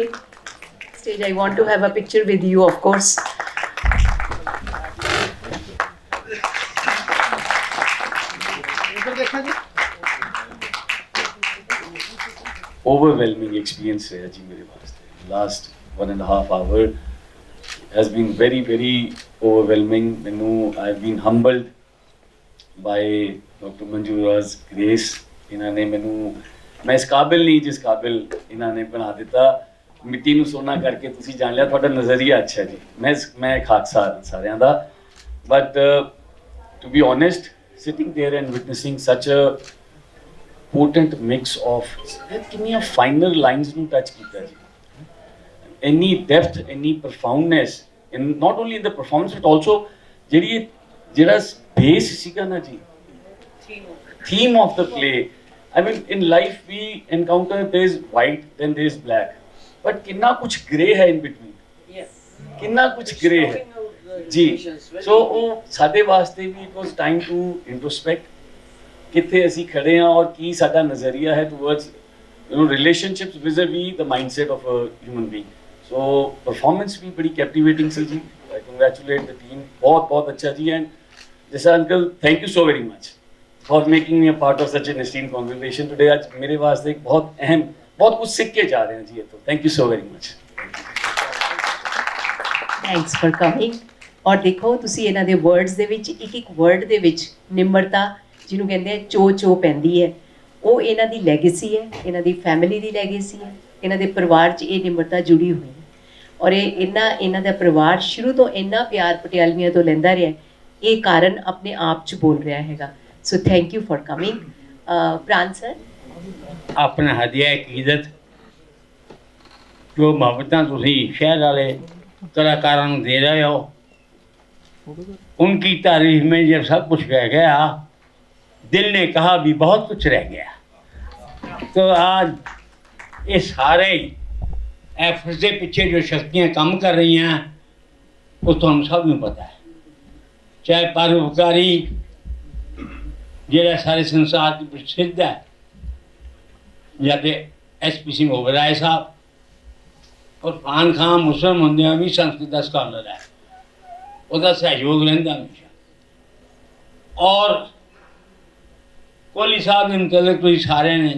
Stage, I want to have a picture with you of course. इधर देखिए जी। overwhelming experience रहा जी मेरे वास्ते। Last 1.5 hour has been very overwhelming। मैनू I've been humbled by Dr. Manjura's grace। इन्होंने मैनू, मैं इस काबिल नहीं जिस काबिल इन्होंने बना दिता। मिट्टी नू सोना करके तुसी जान लिया, थोड़ा नज़रिया अच्छा जी। मैं खाकसार सारियां दा, but to be honest, sitting there and witnessing such a potent mix of कितनी finer lines ਨੂੰ touch ਕੀਤਾ ਜੀ, any depth, any profoundness in not only in the performance but also ਜਿਹੜਾ base ਸੀਗਾ ਨਾ ਜੀ, theme of the play। I mean in life we encounter there is white then there is black, but ਕਿੰਨਾ ਕੁਝ gray ਹੈ in between, ਕਿੰਨਾ ਕੁਝ gray ਹੈ ਜੀ। so ਉਹ ਸਾਡੇ ਵਾਸਤੇ ਵੀ it was time to introspect ਕਿੱਥੇ ਅਸੀਂ ਖੜੇ ਹਾਂ ਔਰ ਕੀ ਸਾਡਾ ਨਜ਼ਰੀਆ ਹੈ towards relationships vis-a-vis the mindset of a human being। so performance ਵੀ ਬੜੀ captivating ਸੀ ਜੀ। I congratulate the team, ਬਹੁਤ ਅੱਛਾ ਜੀ। and ਜੈਸਾ uncle, thank you so very much for making me a part of such an esteemed congregation today। ਅੱਜ ਮੇਰੇ ਵਾਸਤੇ ਇੱਕ ਬਹੁਤ ਅਹਿਮ, ਬਹੁਤ ਕੁਝ ਸਿੱਖ ਕੇ ਜਾ ਰਹੇ ਹਾਂ ਜੀ ਇਹ ਤੋਂ। thank you so very much। Thanks for coming. ਔਰ ਦੇਖੋ ਤੁਸੀਂ ਇਹਨਾਂ ਦੇ ਵਰਡਸ ਦੇ ਵਿੱਚ ਇੱਕ ਵਰਡ ਦੇ ਵਿੱਚ ਨਿਮਰਤਾ ਜਿਹਨੂੰ ਕਹਿੰਦੇ ਆ ਚੋ ਪੈਂਦੀ ਹੈ, ਉਹ ਇਹਨਾਂ ਦੀ ਲੈਗੇਸੀ ਹੈ, ਇਹਨਾਂ ਦੀ ਫੈਮਿਲੀ ਦੀ ਲੈਗੇਸੀ ਹੈ। ਇਹਨਾਂ ਦੇ ਪਰਿਵਾਰ 'ਚ ਇਹ ਨਿਮਰਤਾ ਜੁੜੀ ਹੋਈ ਹੈ ਔਰ ਇਹਨਾਂ ਦਾ ਪਰਿਵਾਰ ਸ਼ੁਰੂ ਤੋਂ ਇੰਨਾ ਪਿਆਰ ਪਟਿਆਲਵੀਆਂ ਤੋਂ ਲੈਂਦਾ ਰਿਹਾ, ਇਹ ਕਾਰਨ ਆਪਣੇ ਆਪ 'ਚ ਬੋਲ ਰਿਹਾ ਹੈਗਾ। So thank you for coming. ਪ੍ਰਾਂਤ ਸਰ, अपना हदिया अकीदत जो मुहब्बत तुसी शहर वाले कलाकारों को दे रहे हो, उनकी तारीफ में जब सब कुछ रह गया, दिल ने कहा भी बहुत कुछ रह गया। तो आज ये सारे एफर्ट्स के पीछे जो शक्तियाँ काम कर रही हैं वो तो हम सब को पता है। चाहे परोपकारी जिहड़ा सारे संसार की प्रसिद्ध है, या तो SP सिंह ओबराय साहब और फान खां मुस्लिम होंदे भी संस्कृत का स्कॉलर है, उसका सहयोग रहिंदा हमेशा। और कोहली साहब के मुतलक तुसीं सारे ने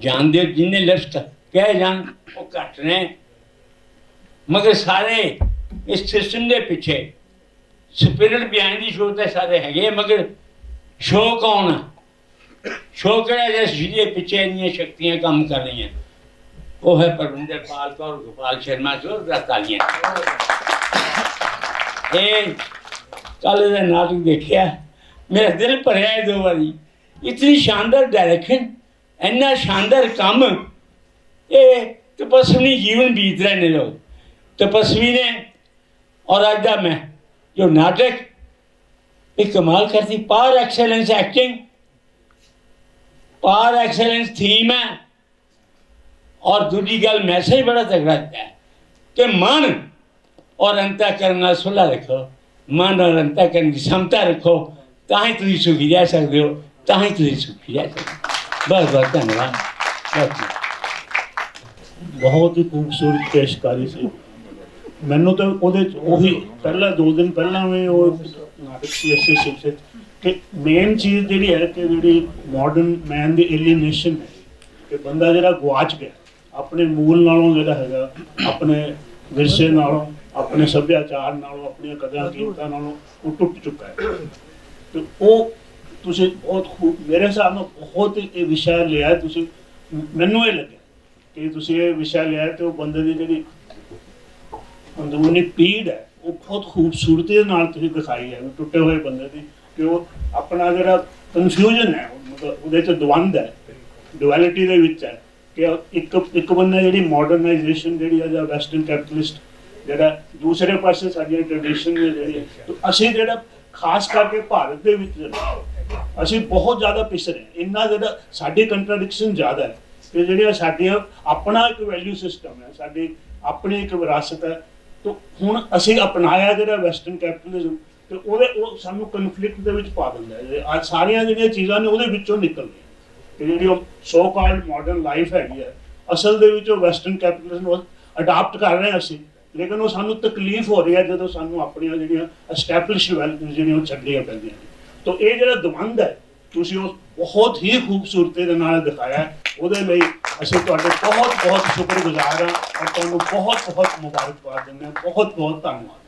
जानते हो, जिन्हें लफ्ज कह जान वो घट ने, मगर सारे इस सिस्टम के पिछे स्पिरिट बिहाइंड दी शो तो सारे है, मगर शो कौन है, शो कड़ा जिसके पिछे इन्नियां शक्तियां काम कर रही हैं, वो है परविंदर पाल कौर गोपाल शर्मा जोरदार तालियां। कल का नाटक देखिया, मेरा दिल भरया है 2 बारी। इतनी शानदार डायरेक्शन, इन्ना शानदार काम, ये तपस्वी जीवन बीत रहे ने लोग, तपस्वी ने। और अज का मैं जो नाटक एक कमाल करती, power excellence acting, power excellence theme है, और दूसरी गल मैसेज बड़ा तगड़ा है कि मन और अंतःकरण सुलह रखो, मन और अंतःकरण की क्षमता रखो, ताही तुम सुखी रह सकते हो, ताही तुम सुखी रह सकते हो। बहुत बहुत धन्यवाद। बहुत ही खूबसूरत पेशकारी से मैनू तो ਉਹਦੇ ਪਹਿਲਾਂ 2 ਦਿਨ ਪਹਿਲਾਂ ਵੀ ਉਹ ਨਾਟਕ ਸੀ ਇਸੇ ਸਿਲਸਿਲੇ ਕਿ ਮੇਨ ਚੀਜ਼ ਜਿਹੜੀ ਹੈ ਕਿ ਜਿਹੜੀ ਮਾਡਰਨ ਮੈਨ ਦੀ ਏਲੀਨੇਸ਼ਨ ਹੈ ਕਿ ਬੰਦਾ ਜਿਹੜਾ ਗਵਾਚ ਗਿਆ ਆਪਣੇ ਮੂਲ ਨਾਲੋਂ, ਜਿਹੜਾ ਹੈਗਾ ਆਪਣੇ ਵਿਰਸੇ ਨਾਲੋਂ, ਆਪਣੇ ਸੱਭਿਆਚਾਰ ਨਾਲੋਂ, ਆਪਣੀਆਂ ਕਦਰਾਂ ਕੀਮਤਾਂ ਨਾਲੋਂ ਉਹ ਟੁੱਟ ਚੁੱਕਾ ਹੈ। ਤੇ ਉਹ ਤੁਸੀਂ ਬਹੁਤ ਮੇਰੇ ਹਿਸਾਬ ਨਾਲ ਬਹੁਤ ਇਹ ਵਿਸ਼ਾ ਲਿਆ ਤੁਸੀਂ। ਮੈਨੂੰ ਇਹ ਲੱਗਿਆ ਕਿ ਤੁਸੀਂ ਇਹ ਵਿਸ਼ਾ ਲਿਆ ਤੇ ਉਹ ਬੰਦੇ ਦੀ ਜਿਹੜੀ ਅੰਦਰੂਨੀ ਪੀੜ ਹੈ ਉਹ ਬਹੁਤ ਖੂਬਸੂਰਤੀ ਦੇ ਨਾਲ ਤੁਸੀਂ ਦਿਖਾਈ ਹੈ, ਟੁੱਟੇ ਹੋਏ ਬੰਦੇ ਦੀ, ਕਿ ਉਹ ਆਪਣਾ ਜਿਹੜਾ ਕਨਫਿਊਜ਼ਨ ਹੈ, ਮਤਲਬ ਉਹਦੇ 'ਚ ਦਵੰਦ ਹੈ, ਡੁਐਲਿਟੀ ਦੇ ਵਿੱਚ ਹੈ, ਕਿ ਇੱਕ ਬੰਨੇ ਜਿਹੜੀ ਮਾਡਰਨਾਈਜੇਸ਼ਨ ਜਿਹੜੀ ਆ ਜਾਂ ਵੈਸਟਰਨ ਕੈਪੀਟਲਿਸਟ ਜਿਹੜਾ ਦੂਸਰੇ ਪਾਸੇ ਸਾਡੀਆਂ ਟ੍ਰੈਡੀਸ਼ਨ ਨੇ ਜਿਹੜੀ ਅਸੀਂ ਜਿਹੜਾ ਖਾਸ ਕਰਕੇ ਭਾਰਤ ਦੇ ਵਿੱਚ ਅਸੀਂ ਬਹੁਤ ਜ਼ਿਆਦਾ ਪਿਸ ਰਹੇ ਹਾਂ। ਇੰਨਾ ਜਿਹੜਾ ਸਾਡੀ ਕੰਟਰਾਡਿਕਸ਼ਨ ਜ਼ਿਆਦਾ ਹੈ ਕਿ ਜਿਹੜੀਆਂ ਸਾਡੀਆਂ ਆਪਣਾ ਇੱਕ ਵੈਲਿਊ ਸਿਸਟਮ ਹੈ, ਸਾਡੀ ਆਪਣੀ ਇੱਕ ਵਿਰਾਸਤ ਹੈ, ਤੇ ਹੁਣ ਅਸੀਂ ਅਪਣਾਇਆ ਜਿਹੜਾ ਵੈਸਟਰਨ ਕੈਪੀਟਲਿਜ਼ਮ, ਤੇ ਉਹ ਸਾਨੂੰ ਕਨਫਲਿਕਟ ਦੇ ਵਿੱਚ ਪਾ ਦਿੰਦਾ ਹੈ। ਅੱਜ ਸਾਰੀਆਂ ਜਿਹੜੀਆਂ ਚੀਜ਼ਾਂ ਨੇ ਉਹਦੇ ਵਿੱਚੋਂ ਨਿਕਲਦੀਆਂ ਕਿ ਜਿਹੜੀ ਉਹ ਸੋ ਕਾਲਡ ਮਾਡਰਨ ਲਾਈਫ ਹੈਗੀ ਹੈ, ਅਸਲ ਦੇ ਵਿੱਚ ਉਹ ਵੈਸਟਰਨ ਕੈਪੀਟਲਿਜ਼ਮ ਨੂੰ ਅਡਾਪਟ ਕਰ ਰਹੇ ਹਾਂ ਅਸੀਂ, ਲੇਕਿਨ ਉਹ ਸਾਨੂੰ ਤਕਲੀਫ ਹੋ ਰਹੀ ਹੈ ਜਦੋਂ ਸਾਨੂੰ ਆਪਣੀਆਂ ਜਿਹੜੀਆਂ ਐਸਟੈਬਲਿਸ਼ਡ ਵੈਲਿਊਜ਼ ਜਿਹੜੀਆਂ ਉਹ ਛੱਡਣੀਆਂ ਪੈਂਦੀਆਂ ਨੇ। ਤਾਂ ਇਹ ਜਿਹੜਾ ਦਵੰਦ ਹੈ ਤੁਸੀਂ ਉਹ ਬਹੁਤ ਹੀ ਖੂਬਸੂਰਤੀ ਦੇ ਨਾਲ ਦਿਖਾਇਆ ਹੈ। ਉਹਦੇ ਲਈ ਅਸੀਂ ਤੁਹਾਡੇ ਬਹੁਤ ਬਹੁਤ ਸ਼ੁਕਰਗੁਜ਼ਾਰ ਹਾਂ ਔਰ ਤੁਹਾਨੂੰ ਬਹੁਤ ਬਹੁਤ ਮੁਬਾਰਕਬਾਦ ਦਿੰਦੇ ਹਾਂ। ਬਹੁਤ ਬਹੁਤ ਧੰਨਵਾਦ।